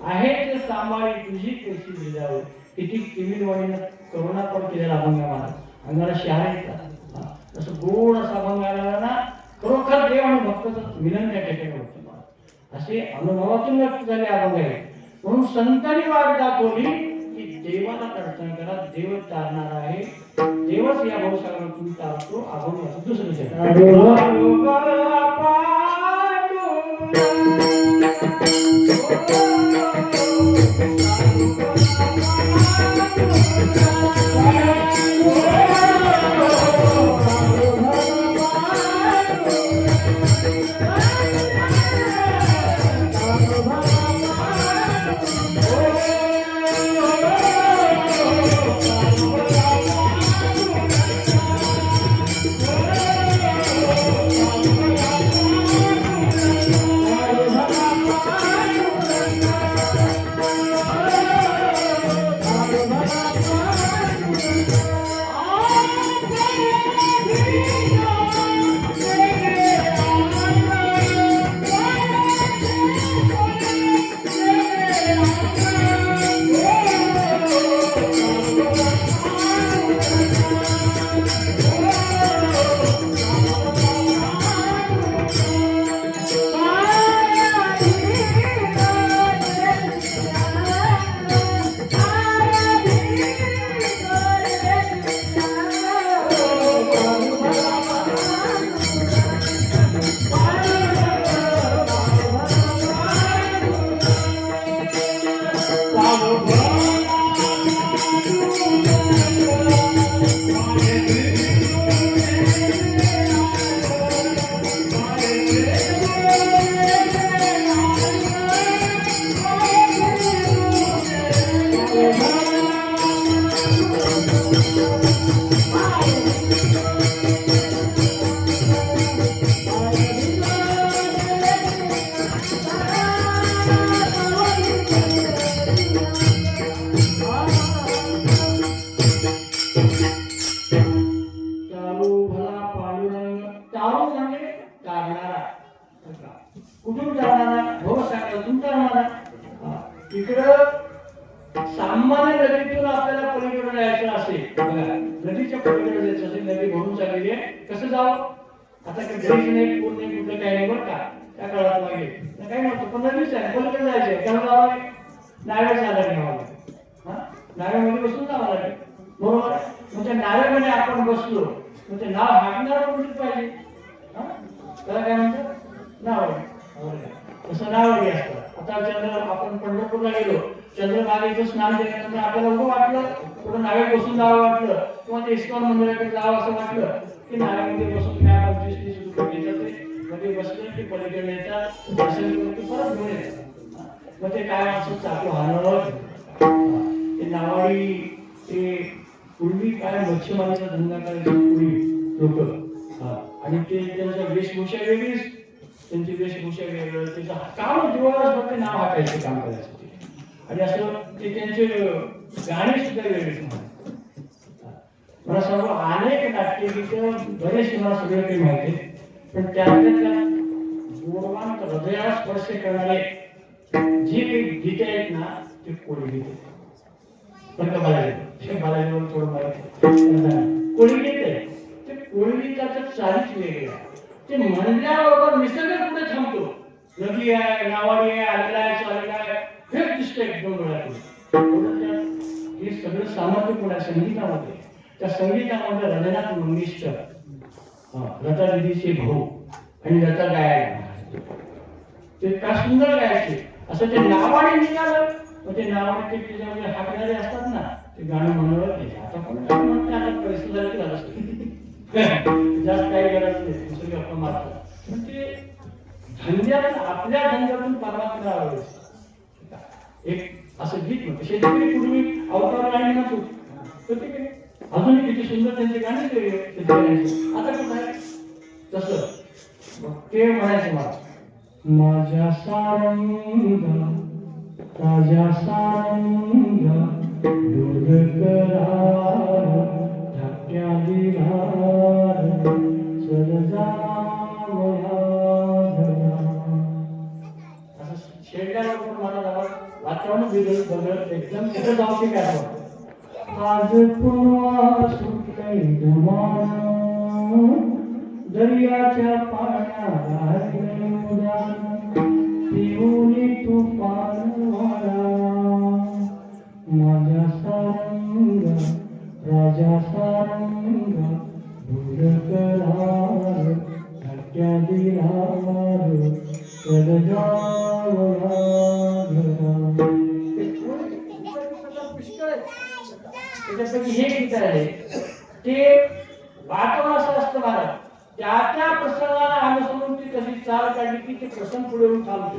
आहे सांभाळी तुझी कशी जिजावं. किती किमीनवाणीनं करुणापण केलेला अभंग मला अंगाला शहार येतात. असं गोड असा अभंग आला ना, खरोखर देव आणि भक्ताचं मिलन त्या ठिकाणी होतं. असे अनुभवातून व्यक्त झाले अभंग आहे. म्हणून संतांनी वाट दाखवली की देवाला प्रार्थना करा, देव तारणार आहे, देवच या भाऊसागरातून तारतो. अभंग दुसरं कुठून जाणारा भवसागरातून जाणारा. इकडं सामान्य नदीतून आपल्याला पलीकडे जायचं असेल, नदीच्या पलीकडे जायचं असेल, नदी भरून चाललेली आहे, कसं जावं. आता काही घरीच नाही, पूर्ण नाही, कुठलं काही नाही बरं का. त्या काळात मागे काय म्हणतो, पण नदीच आहे, पलीकडे जायचंय, त्याला जावं नाव्या चालत घ्यावं, नाव्यामध्ये बसून जावं लागेल, बरोबर. मग त्या नाव्यामध्ये आपण बसलो, मग ते नाव हाकणार कुठेच पाहिजे. त्याला काय म्हणतात, नाव. तसं नावडी असतं. आता आपण पंढरपूरला गेलो, चंद्रभागेचं स्नान केल्यानंतर आपल्याला उभं वाटलं, कुठं नावेत बसून जावं वाटलं, किंवा ते इस्कॉन मंदिराकडे जावं असं वाटलं की नाव्यामध्ये बसून काय 25-30 रुपये घेतात, मध्ये बसलं की पलीकडे येतात, दर्शन करून परत घेऊन येतात. मग ते काय असं चाकू हाणवत ते नावाडी, ते पूर्वी काय मच्छीमारीचा धंदा करायचे पूर्वी लोक, आणि ते त्यांच्या वेशभूषा वेगळीच, त्यांची वेशभूषा वेगळं, त्याचं काम दिवसभर ते नाव हाकायचं काम करायचं. आणि असं ते त्यांचे गाणे सुद्धा वेगळेच म्हणतात. मला सर्व अनेक नाट्यगीत बरेचसे मला सगळे काही माहिती, पण त्यातल्या गोडवान हृदयाला स्पर्श करणारे जे काही गीते आहेत ना ते कोळी गीते पण मला थोडं माहिती कोळी गीत आहे ते कोळी गीताचं चालीच वेगळं ते म्हणल्याबरोबर निसर्ग पुढे थांबतो नदी आहे नावाडी आहे आलेला आहे चालेला आहे हेच दिसतं एकदम डोळ्यातून हे सगळं सामर्थ्य कोण आहे संगीतामध्ये त्या संगीतामध्ये रजनाथ मंगेशकर लता दिदीचे भाऊ आणि लता गायला ते का सुंदर गायचे असं ते नावाने निघालं मग ते नावाने ते त्याच्यामध्ये हाकणारे असतात ना ते गाणं म्हणत नाही आता पण म्हणते आता पैसे झाले झालं असतं जास्त काही गरज नाही दुसरी गप्पा मारतात पण ते धंद्यातून आपल्या धंद्यातून परमात्मा आवडत एक असं गीत म्हणतो शेतकरी पूर्वी अवतार गाणी म्हणत होते अजून किती सुंदर त्यांचे गाणे शेतकऱ्यांचे आता कसं आहे तसं ते म्हणायचं मला माझ्या सारंगा ताज्या सारंगा दूध करार धाक्या दिवार सरजा असं शेडल्यावर मला जवळ वातावरण बिघडलं एकदम तिथं जाऊ ते काय आज पुन्हा सुटकाई जमाना दर्याच्या पाण्याला पिऊनी तुफान वारा माझ्या सारंगा राजा सारंगा दूर करार धक्क्या दिलार त्याच्यापैकी हे गीत आहे ते वातावरण असं असतं महाराज त्या त्या प्रसंगाला अनुसरून ती कशी चाल काढली की ते प्रसंग पुढे येऊन थांबते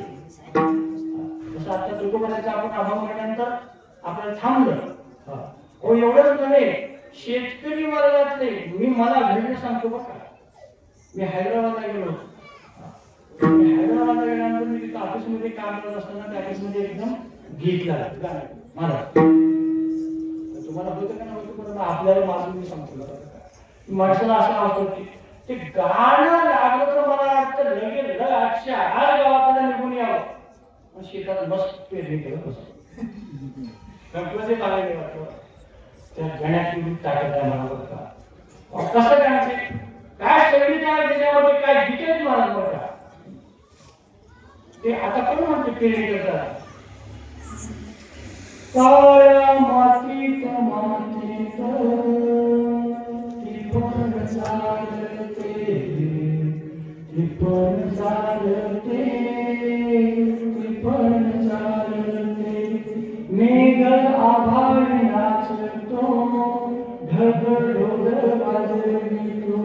जसं आता तुकोबाराचा आपण आभार म्हटल्यानंतर आपल्याला थांबलं हो एवढंच नव्हे शेतकरी वर्गातले मी मला घडलं सांगतो बघा मी हैदराबादला गेलो होतो हैदराबादला गेल्यानंतर मी तिथं ऑफिसमध्ये काम करत असताना त्या ऑफिसमध्ये एकदम गीत लागलं महाराज तुम्हाला होतं का नव्हतं पण आपल्याला माझं मी सांगतो माणसाला असं आवडतं की ते गाणं लागलं तर मला वाटतं लगेच अच्छा आज गावाकडे निघून यावं शेतात मस्त पेरणी करत बसतो गणपती बागायला वाटतं त्या गाण्याची ताकद आहे मला बघा कसं गाण्याचे काय संगीत आहे त्याच्यामध्ये काय डिटेल मला बघा ते आता कोण म्हणते पेरणी करतात काळ्या मातीत मातीत टिपण चालते टिपण चालते टिपण चालते मेघ आभाळ नाचतो ढग ढोल वाजवितो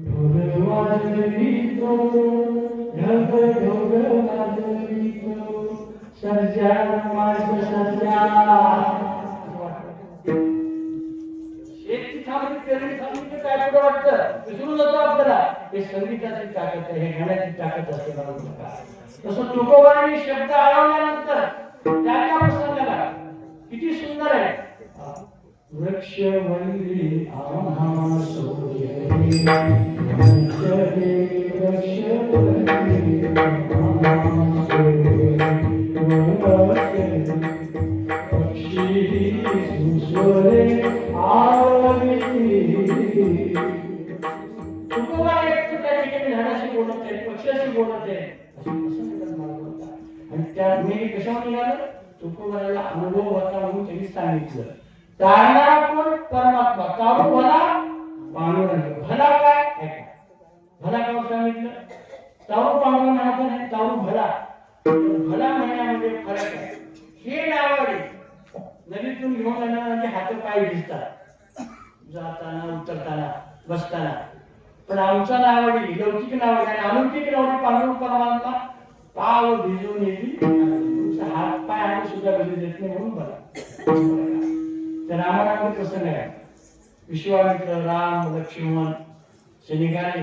ढोल वाजवितो ढग ढोल वाजवितो सर्जा माझ सर्जा शेती थांबली पेरणी थांबली काय कुठं वाटतं विसरून जातो आपल्याला हे संगीताची ताकद आहे हे गाण्याची ताकद असते मला तसं तुकोबारांनी शब्द आळवल्यानंतर त्या प्रसंगाला किती सुंदर आहे वृक्ष वल्ली आम्हा सोये वृक्ष वल्ली आम्हा सोये पक्षी सुस्वरे आवली तुकोबा एक त्या ठिकाणी झाडाशी बोलत आहे पक्षाशी बोलत आहे आणि त्या मी कशावर निघालं तुकोबाला अनुभव होता म्हणून त्यांनी सांगितलं तारणारा कोण परमात्मा तारू भला पांडुरंग भला काय ऐका भला काय सांगितलं तारू पांडुरंग म्हणायचं नाही तारू भला भला म्हणण्यामध्ये फरक आहे हे नावाडी नदीतून घेऊन जाणारे हात पाय दिसतात जाताना उतरताना बसताना पण आमचा नावाडी लौकिक नावाडी आणि अलौकिक नावाडी पांडुरंग परमात्मा पाव भिजून येईल हात पाय आणि सुद्धा भिजू देत नाही म्हणून बघा तर रामायणामध्ये प्रसंग आहे विश्वामित्र राम लक्ष्मण निघाले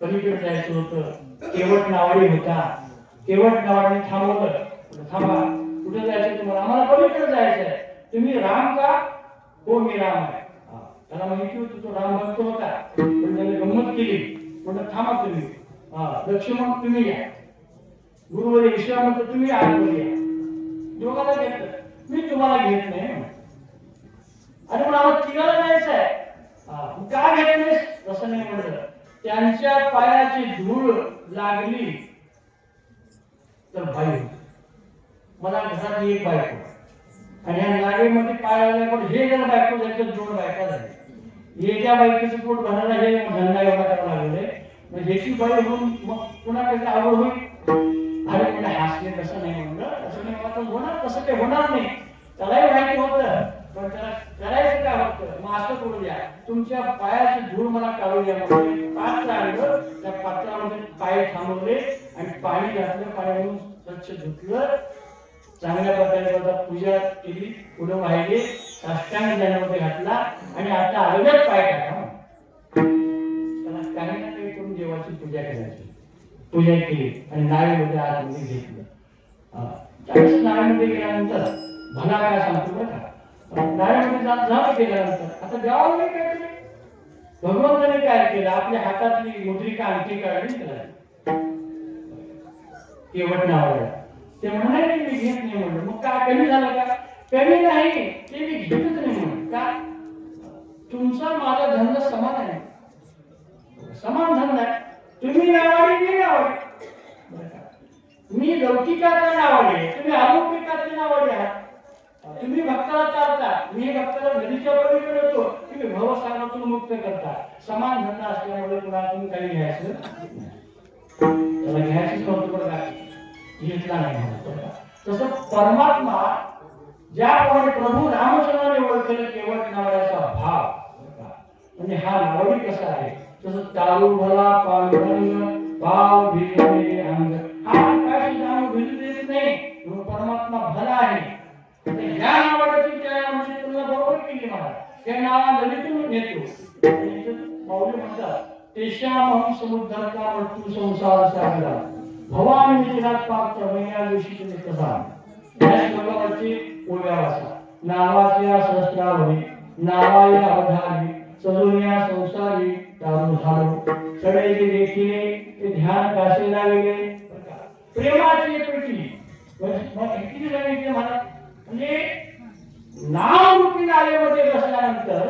पलीकडे जायचं होतं केवट नावाडी होता केवट नावाडी थांबवलं थांबा कुठे जायचं तुम्हाला आम्हाला पलीकडे जायचं आहे तुम्ही राम का हो मी राम आहे त्याला माहिती होतं तो राम भक्त होता पण त्याने गंमत केली म्हणलं थांबा तुम्ही दक्ष मग तुम्ही या, गुरुवर विश्वास म्हणतो तुम्ही आतमध्ये या. दोघांना घेतलं, मी तुम्हाला घेत नाही. अरे पण आम्हाला तिघाला जायचं आहे. का घेत नाहीस? तसं नाही म्हणलं, त्यांच्या पायाची धूळ लागली तर बाई, मला घरातली एक बायको आणि या नागेमध्ये पाय लागले, पण हे जर बायको जायचं 2 बायका झाली. एका बायकोचं पोट भरायला हे धंदा एवढा करावा लागले, मग ह्याची बाई होऊन मग कुणाकडे आवड होईल. अरे म्हणजे हसले, तसं नाही म्हणलं, तसं नाही आता होणार, तसं काही होणार नाही. त्यालाही माहिती होतं, पण त्याला करायचं काय होतं. मग असं करू द्या, तुमच्या पायाची धूळ मला काढू द्या. पात्र आणलं, त्या पात्रामध्ये पाय थांबवले आणि पाणी घातलं, पाण्यावरून स्वच्छ धुतलं, चांगल्या प्रकारे पूजा केली, पुढे वाहिले, साष्टांग दंडामध्ये घातला आणि आता अगोदर पाय टाका. त्याला काही ना काही करून देवाची पूजा करायची. पूजा केली आणि नावेमध्ये आतमध्ये घेतलं. त्यावेळेस नावेमध्ये गेल्यानंतर भला काय सांगतो बरं का, नावेमध्ये जात गेल्यानंतर आता गावाला काय केलं, भगवंताने काय केलं, आपल्या हातातली मुद्रिका अंगठी काढली, त्याला केवट नावाला. ते म्हणाले मी घेत नाही म्हणलं. मग काय कमी झालं का? कमी नाही, ते मी घेतच नाही म्हणून. का? तुमचा माझा धंदा समान आहे, समान धंदा आहे. तुम्ही नावाडी, मी नावाडी. मी लौकिकाच्या नावाडी, तुम्ही अलौकिकाच्या नावाडी आहात. तुम्ही भक्ताला चालता, मी भक्ताला नदीच्या पलीकडे होतो, तुम्ही भवसागरातून मुक्त करता. समान धंदा असल्यामुळे कुणातून काही घ्यायचं त्याला घ्यायचीच नव्हतं बरं का, घेतला नाही. तसं परमात्मा ज्याप्रमाणे प्रभू रामचंद्राने ओळखलं केवट नावाचा भाव, म्हणजे हा नावडी कसा आहे, तसं ताळू भला पांडुरंग भाव भिजले अंग. हा काय नाव भिजलेच नाही, परमात्मा भला आहे. या नावाची त्या नावाची तुलना बरोबर केली मला, त्या नावा नदीतून घेतो. माऊली म्हणतात, तेशामहं समुद्रका मृत्यू संसार सागरा भवानी निरात पात्र मैया दिवशी तुम्ही कसा. या श्लोकावरची ओव्या वाचा. नावाच्या सहस्रावरी नावाया अवधारी सजुन्या संसारी तारू झालो सडेचे देखिले ते ध्यान कासे लागले. प्रेमाची पेटी किती सांगितले मला, म्हणजे नाव रूपी नावेमध्ये बसल्यानंतर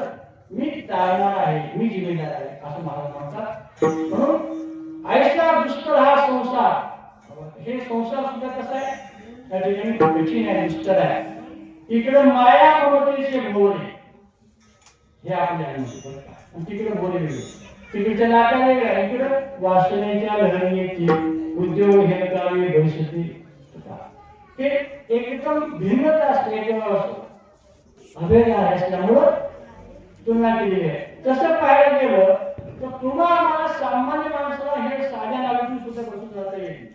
मी तारणार आहे, मी जिम्मेदार आहे असं महाराज म्हणतात. म्हणून ऐसा दुष्कर हा संसार, हे संसार सुद्धा कसा आहे, त्या ठिकाणी कठीण आहे, दुष्कर आहे. इकडे माया ममतेचे भोवरे हे आपल्या आणि तिकडे बोले वेगळे, तिकडच्या लाटा वेगळ्या, इकडे वासनेच्या लहरीची उद्योग हे करावे भविष्यती. हे एकदम भिन्नता असते, अभेद असल्यामुळं तुलना केलेली आहे. तसं पाहायला गेलं तर तुम्हाला मला सामान्य माणसाला हे साध्या नावातून सुद्धा बसून जाता येईल.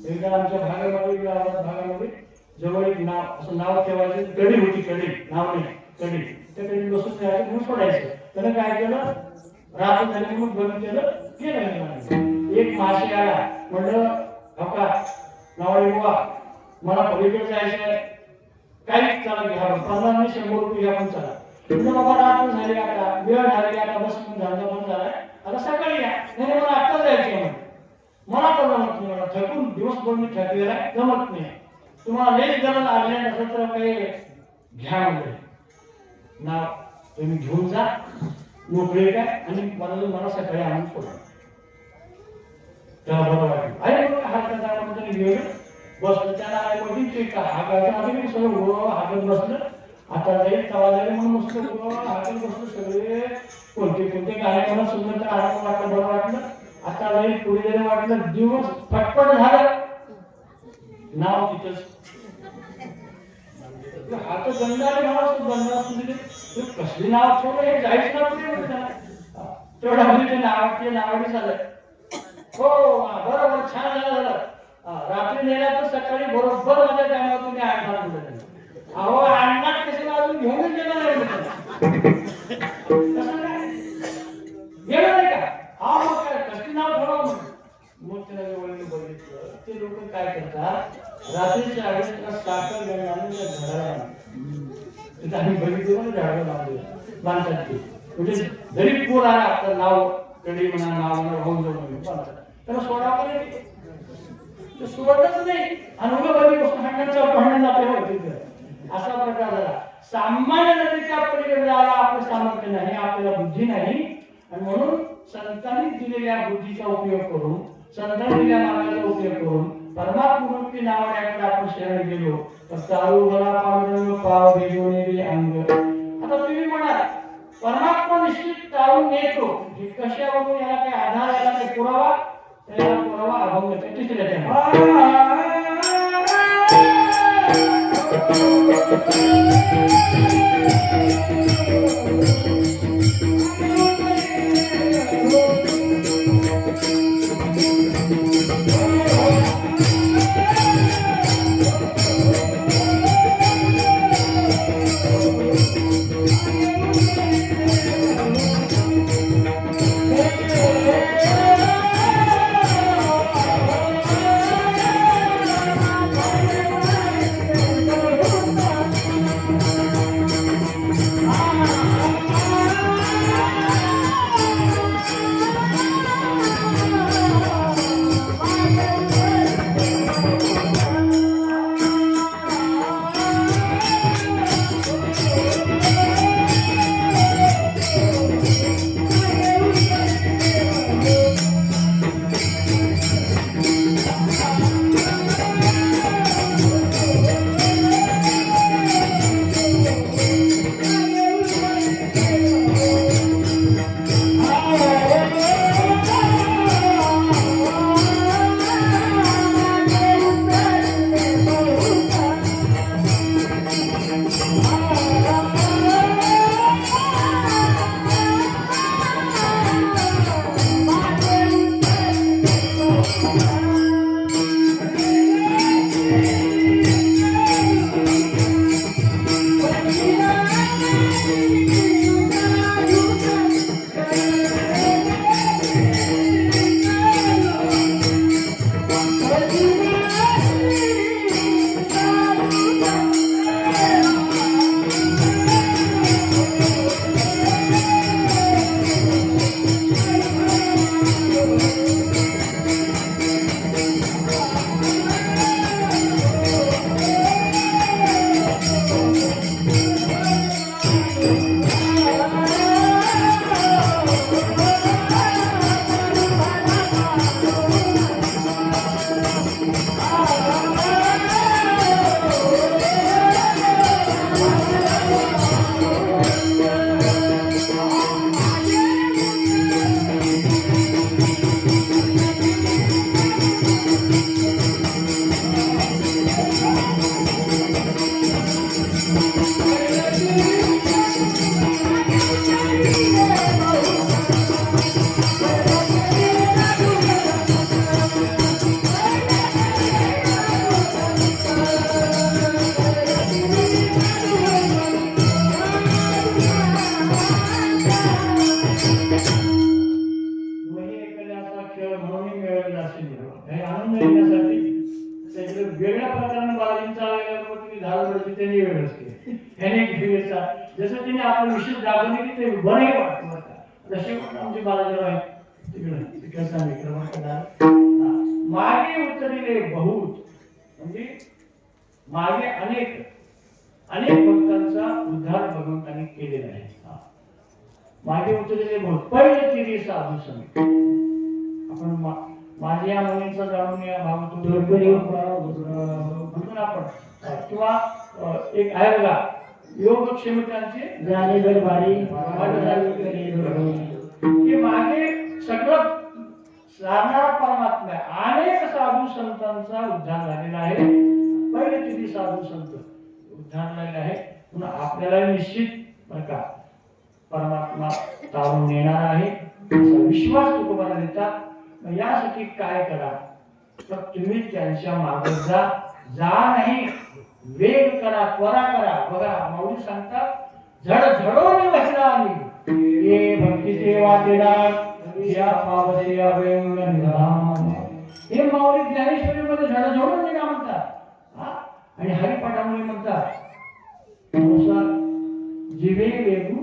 एकदा आमच्या भागामध्ये जवळ एक नाव, असं नाव ठेवायचं, कडी होती, कडी नाव नाही, कडी. त्या कडी बसून ठेवायचं म्हणून सोडायचं. त्यानं काय केलं, रात्र झाली म्हणून बंद केलं, गेलं. एक मासे आला, म्हणलं हका नावाडी बुवा मला पलीकडे जायचं, काही चालत घ्या, 50-100 रुपये घ्या पण चला. तुमचं बाबा रात्र झाली, आता वेळ झाली, आता बस धंदा बंद झालाय, आता सकाळी या. नाही मला आत्ता जायचं, मला तर जमत नाही, मला थकून दिवसभर मी थकलेला आहे, जमत नाही. तुम्हाला लेट गरज आले नसेल तर काही घ्या म्हणजे नाव तुम्ही घेऊन जा, मोकळे काय, आणि मला सकाळी आणून सोडा. त्याला बरं वाटेल. अरे हातात घेऊन बसलं, त्याला हाकायचं सगळं हाकत बसलं. आता जाईल तवा जाईल म्हणून मस्त हाकत बसलं. सगळे कोणते गाणे मला सुंदर तर आराम वाटलं, बरं वाटलं. आता जाईल पुढे जरी वाटलं, दिवस फटफट झालं, नाव तिथंच. हात गंधारे मला गंधा कसली नाव ठेवलं, हे जायच ना कुठे तेवढ्या म्हणजे नावाडी झालं. हो बरोबर, छान झालं. रात्री नेला तर सकाळी बरोबर माझ्या टायमावर तुम्ही आणणार दिलं. अहो आणणार कशाला, अजून घेऊनच गेला नाही गेलं नाही का. हा मग काय कसली नाव ठेवा. मग त्याला जवळ बघितलं, ते लोक काय करतात, रात्रीच्या वेळेस त्याला साखर घेऊन झाडाला आम्ही बघितलं ना, झाडाला लावले माणसाची. म्हणजे जरी पूर आला आपलं नाव कडी म्हणा नाव म्हणा होऊन जाऊन त्याला सोडावं नाही ते सोडलंच नाही आणि उगा बरी गोष्ट भांडण असा प्रकार झाला. सामान्य नदीच्या पलीकडे जायला आपलं सामर्थ्य नाही, आपल्याला बुद्धी नाही आणि म्हणून संतांनी दिलेल्या बुद्धीचा उपयोग करून संतांनी दिलेल्या नावाचा उपयोग करून परमात्मूर्ती नावाकडे आपण शरण गेलो तर चालू भला पांडुरंग पाव भेजवणे अंग. आता तुम्ही म्हणाल परमात्मा निश्चित चालून नेतो कशावरून याला काही आधार याला काही पुरावा त्याला पुरावा अभंग तिसऱ्या जसं तिने आपण विशेष दाखवले की ते बरे वाटतं जसे आमचे बालाजीराव आहेत तिकडचा मागे उतरलेले बहुत म्हणजे मागे अनेक भक्तांचा उद्धार भगवंतांनी केलेला आहे. मागे उतरलेले बहुत पहिले तिरी साधू संत आपण माझ्या मुलींचा जाणून या म्हणून आपण किंवा एक आहे बघा योग क्षमतांचे झाले दरबारी हे मागे सगळं साधणारा परमात्मा अनेक साधू संतांचा उद्धार झालेला आहे. पहिले किती साधू संत उद्धार झालेले आहे. पुन्हा आपल्याला निश्चित प्रकार परमात्मा तारून येणार आहे असा विश्वास तुम्हाला देतात. यासाठी काय करा तर तुम्ही त्यांच्या मागे जा नाही वेग करा त्वरा करा. बघा माऊली सांगतात झडझडोनी वचला आली ये भक्तीचे वाटेदार या पावसे अभंग निधान. हे माऊली ज्ञानेश्वरी मध्ये झडझडून निघा म्हणतात आणि हरिपाठामुळे म्हणतात जीवे वेगू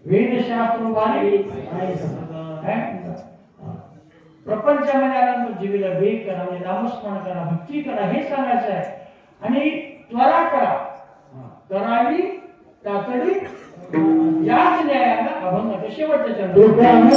वेदशास्त्र वाणी काय म्हणतात? प्रपंचामध्ये आनंद जीवीला वेग करा, म्हणजे नामस्मरण करा, भक्ती करा, हे सांगायचं आहे. आणि त्वरा करा, करावी तातडी, याच न्यायाला अभंग. शेवटच्या चरण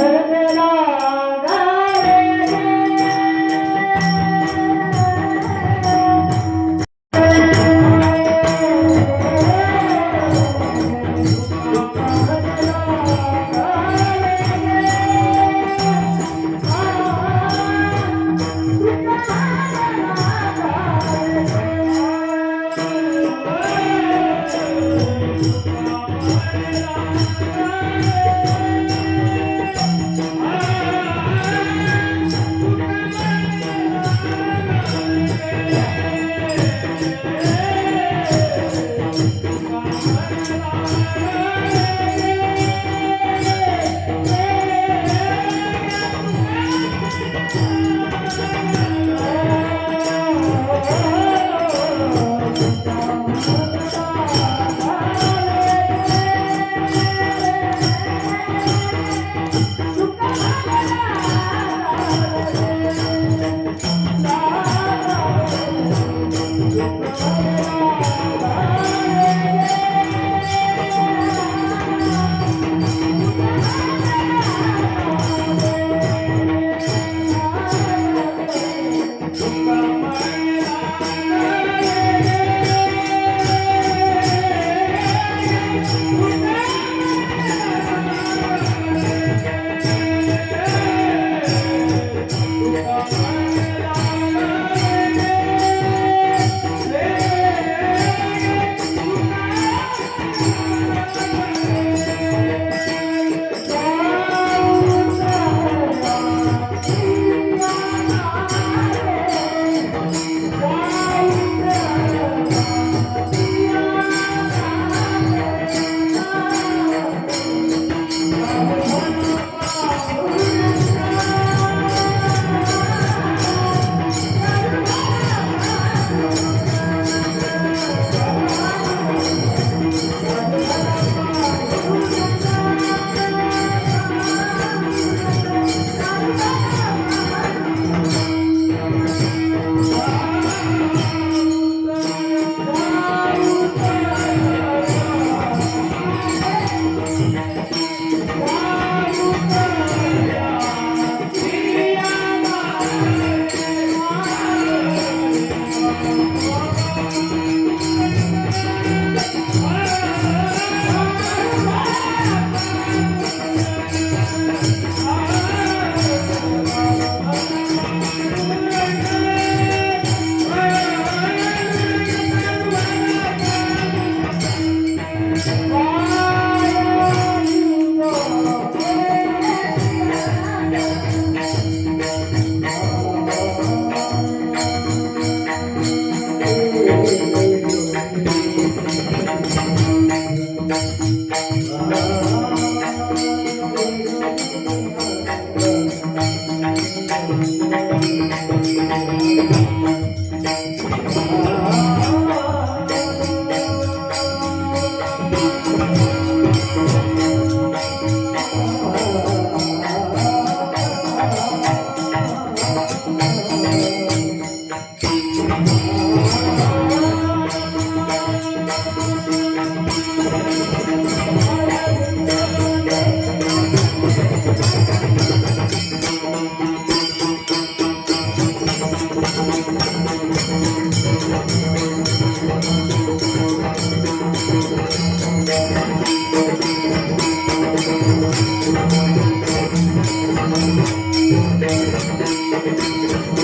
Thank you.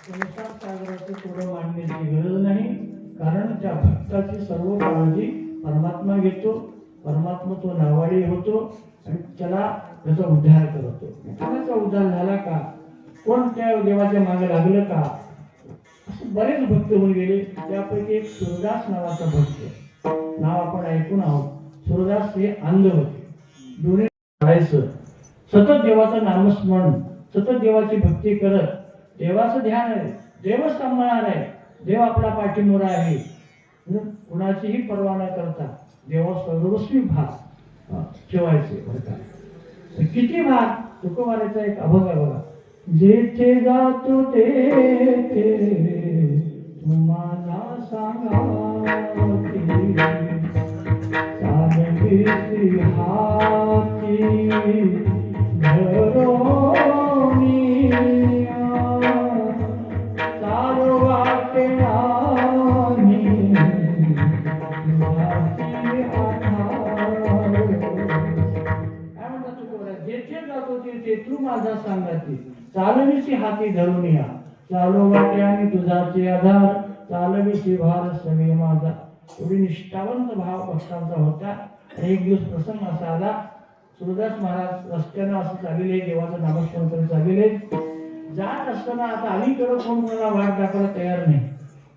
संसार सागराचं थोडं मांडण्याची गरज नाही, कारण त्या भक्ताची सर्व काळजी परमात्मा घेतो. परमात्मा तो नावाडी होतो आणि त्याला त्याचा उद्धार करतो. कोणाचा उद्धार झाला का, कोण त्या देवाच्या मागे लागलं का, असे बरेच भक्त होऊन गेले. त्यापैकी एक सूरदास नावाचा भक्त, नाव आपण ऐकून आहोत. सूरदास हे अंध होते, दोन्ही करायचं, सतत देवाचं नामस्मरण, सतत देवाची भक्ती करत, देवाचं ध्यान आहे, देव सांभाळणार आहे, देव आपला पाठीमुळा आहे, कुणाचीही पर्वा न करता देवा सर्वस्वी भाग ठेवायचे. किती भाग तुकोबाराचा एक अभंग आहे बघा. जेथे जातो तेथे तुम्हाला सांगा, चालवी हाती धरोनी चालू वाटे आम्ही जेथे जातो तेथे तू माझा सांगाती, चालवीची हाती धरून या, चालू वाटे आणि तुझाचे आधार, चालवीची भार सगळे माझा. एवढी निष्ठावंत भाव भक्तांचा होता. आणि एक दिवस प्रसंग असा आला, सूरदास महाराज रस्त्यानं असं चाललेले, देवाचं नामस्मरण करत चाललेले. जात असताना आता अलीकडं कोण कोणाला वाट दाखवायला तयार नाही,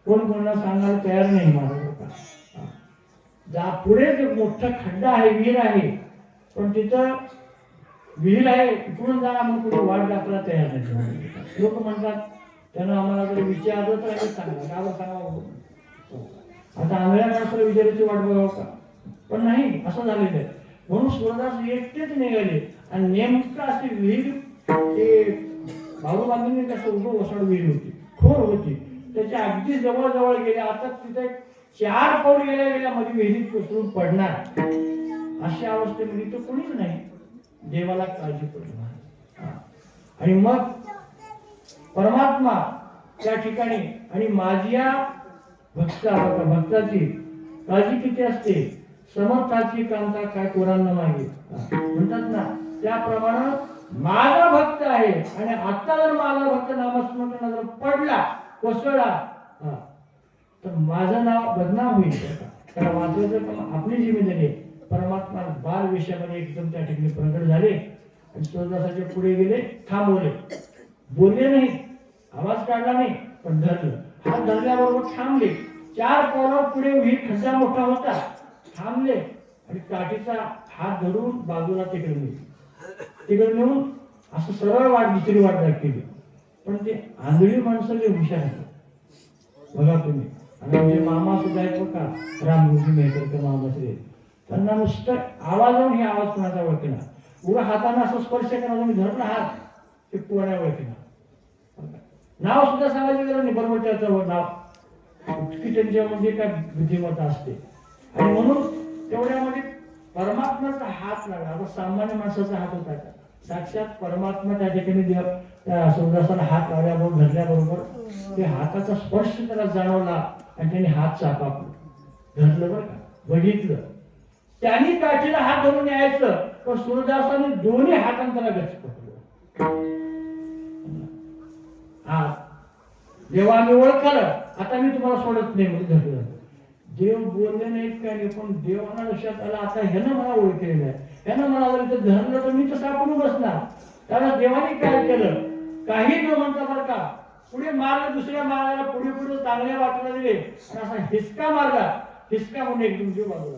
कोण कोणाला सांगायला तयार नाही. महाराज जा पुढे एक मोठा खड्डा आहे, विहीर आहे, पण तिथं विहीर आहे, इकडून जा मग कुठे वाट दाखवायला तयार नाही. लोक म्हणतात त्यानं आम्हाला जर विचारलं तर सांगा, गावात सांगा. आता आंधळ्या माणसाला विचारायची वाट बघावं का, पण नाही, असं झालेलं आहे. म्हणून सूरदास एकटेच निघाले आणि नेमकं अशी विहीर, ते भाऊ बांधून कसं उभं ओसाड विहीर होती, खोर होती, त्याच्या अगदी जवळ जवळ गेले. आता तिथे 4 पाऊल गेल्या मध्ये विहिरीत कोसळून पडणार, अशा अवस्थेमध्ये तो कोणीच नाही. देवाला काळजी पडली. आणि मग परमात्मा त्या ठिकाणी, आणि माझ्या भक्ताची काळजी किती असते, समर्थाची कांता काय कोरांना मागे म्हणतात ना, त्याप्रमाणे माझा भक्त आहे. आणि आता जर माझा भक्त नामस्मरण जर पडला, कोसळला, तर माझं नाव बदनाम होईल. कारण वाचवायचं पण आपली जिम्मेदारी आहे. परमात्मा बाल विषयामध्ये एकदम त्या ठिकाणी प्रगट झाले आणि सूरदासाच्या पुढे गेले, थांबवले, बोलले नाही, आवाज काढला नाही, पण धरलं. हात धरल्याबरोबर थांबले. 4 पावलं पुढे विहीर, खड्डा मोठा होता, थांबले आणि काठीचा हात धरून बाजूला तिकडे नेऊन असं सरळ वाट, दुसरी वाट दाखवली. पण ते आंधळी माणसं जे हुशार आहेत बघा तुम्ही. आणि आमचे मामा सुद्धा आहेत बघा, रामगुजी मेहकरकर मामाश्री, त्यांना नुसतं आवाजावरून हे आवाज कोणाचा ओळखेना, उगा हाताने असं स्पर्श करा, तुम्ही धरला हात, ते कोणा ओळखेना. नाव सुद्धा सांगायचं गरज नाही, बरोबर त्याचं नाव की त्यांच्या म्हणजे काय बुद्धिमत्ता असते. आणि म्हणून तेवढ्यामध्ये परमात्म्याचा हात लागला. आता सामान्य माणसाचा हात होता का, साक्षात परमात्मा त्या ठिकाणी त्या सूरदासाला हात लावल्याबरोबर, धरल्याबरोबर ते हाताचा स्पर्श त्याला जाणवला आणि त्याने हात चापापला, धरलं बरं का, बघितलं. त्यांनी काठीला हात धरून यायचं, पण सूरदासाने दोन्ही हातांना त्याला गच्च पकडलं. जेव्हा आम्ही ओळखलं, आता मी तुम्हाला सोडत नाही म्हणजे धरलं. देव बोलले नाहीत काय नाही, पण देवाना लक्षात आलं, आता ह्यानं मला ओळखलेलं आहे, ह्यानं मला जर इथं धरलं तर मी तसं आपण बसणार. त्याला देवाने काय केलं, काही न म्हणता बरं का, पुढे मारलं, दुसऱ्या मारायला पुढे पुढे चांगल्या वाटला दिले आणि असा हिसका मारला, हिसका म्हणून एकदम जीव बाजूला.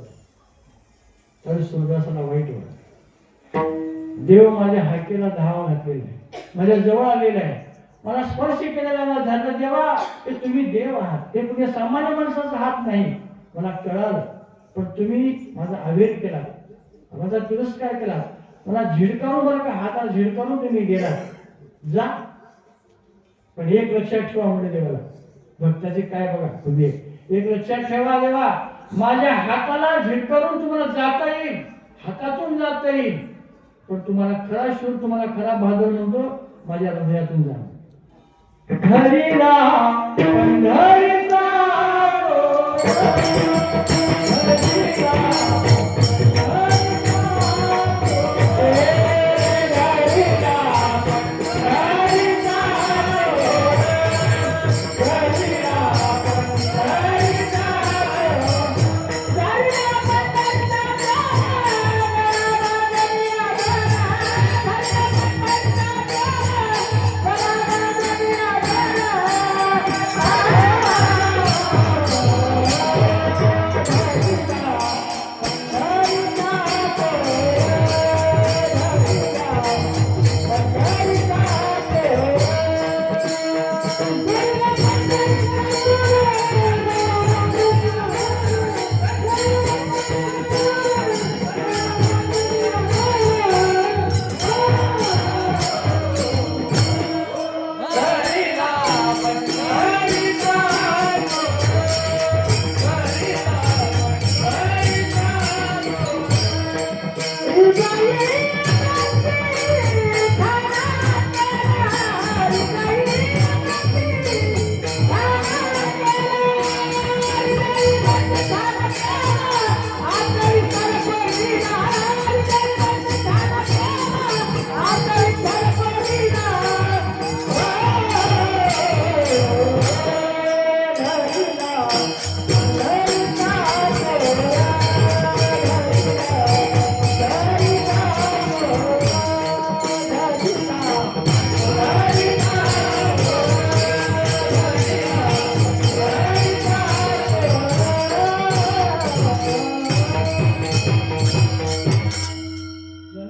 तर सूरदासाला वाईट वाटलं, देव माझ्या हाकेला धावा घातलेला आहे, माझ्या जवळ आलेला आहे, मला स्पर्श केलेला, मला धरलं. देवा, ते तुम्ही देव आहात, ते कुठे सामान्य माणसाचा हात नाही, मला कळालं. पण तुम्ही माझा अवेर केला, माझा तिरस्कार केला, मला झिडकावून बरं का, हाताला झिडकावून तुम्ही गेला जा. पण एक लक्षात ठेवा म्हणजे देवाला, भक्ताचे काय बघा तुम्ही, एक लक्षात ठेवा, देवा माझ्या हाताला झिडकावून तुम्हाला जाता येईल, हातातून जाता येईल, पण तुम्हाला खरा शूर, तुम्हाला खरा बहादूर म्हणतो माझ्या हृदयातून जा. हरिला पंढरीचा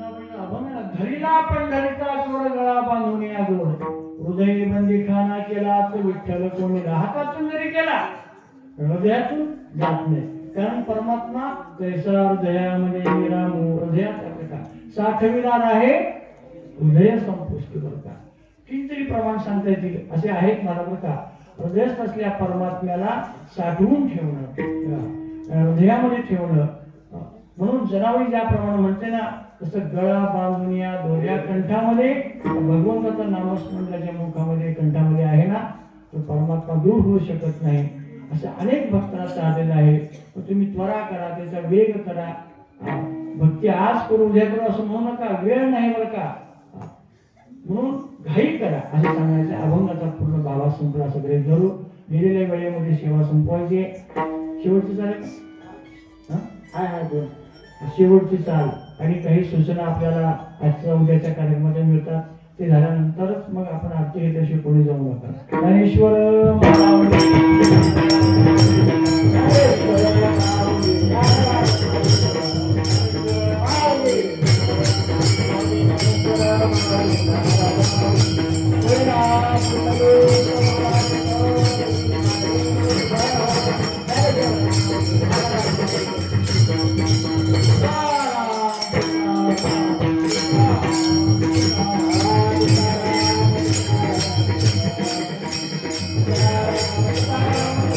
धरीला पंढरीचा सोड गळा बांधून या जोड हृदय बंदी खाना केला तर विठ्ठल कोणी हातातून जरी केला हृदयातून जात नाही. कारण परमात्मा कैसा हृदयामध्ये विरामो हृदयाचा प्रकार साठविणार आहे हृदय संपुष्टी बरं का. कितीतरी प्रमाण सांगता येतील असे आहेत मला बरं का. हृदयस्थ असलेल्या परमात्म्याला साठवून ठेवणं हृदयामध्ये ठेवणं. म्हणून जनावरी ज्याप्रमाणे म्हणते ना तसं गळा बांधून या दोऱ्या कंठामध्ये भगवंताचं नामस्मरणाच्या मुखामध्ये कंठामध्ये आहे ना तो परमात्मा दूर होऊ शकत नाही. असं अनेक भक्तांना साधलेलं आहे. तुम्ही त्वरा करा त्याचा वेग करा. भक्ती आज करू उद्या करू असं म्हणू नका. वेळ नाही बरं का. म्हणून घाई करा असं सांगायचं. अभंगाचा पूर्ण बाबा संपला सगळे जरूर दिलेल्या वेळेमध्ये सेवा संपवायची. शेवटची चालेल हाय दोन शेवटची चाल आणि काही सूचना आपल्याला आजच्या उद्याच्या कार्यक्रमामध्ये मिळतात. ते झाल्यानंतरच मग आपण आरती घेतल्याशिवाय पुढे जाऊ नका. Dnyaneshwar Thank you.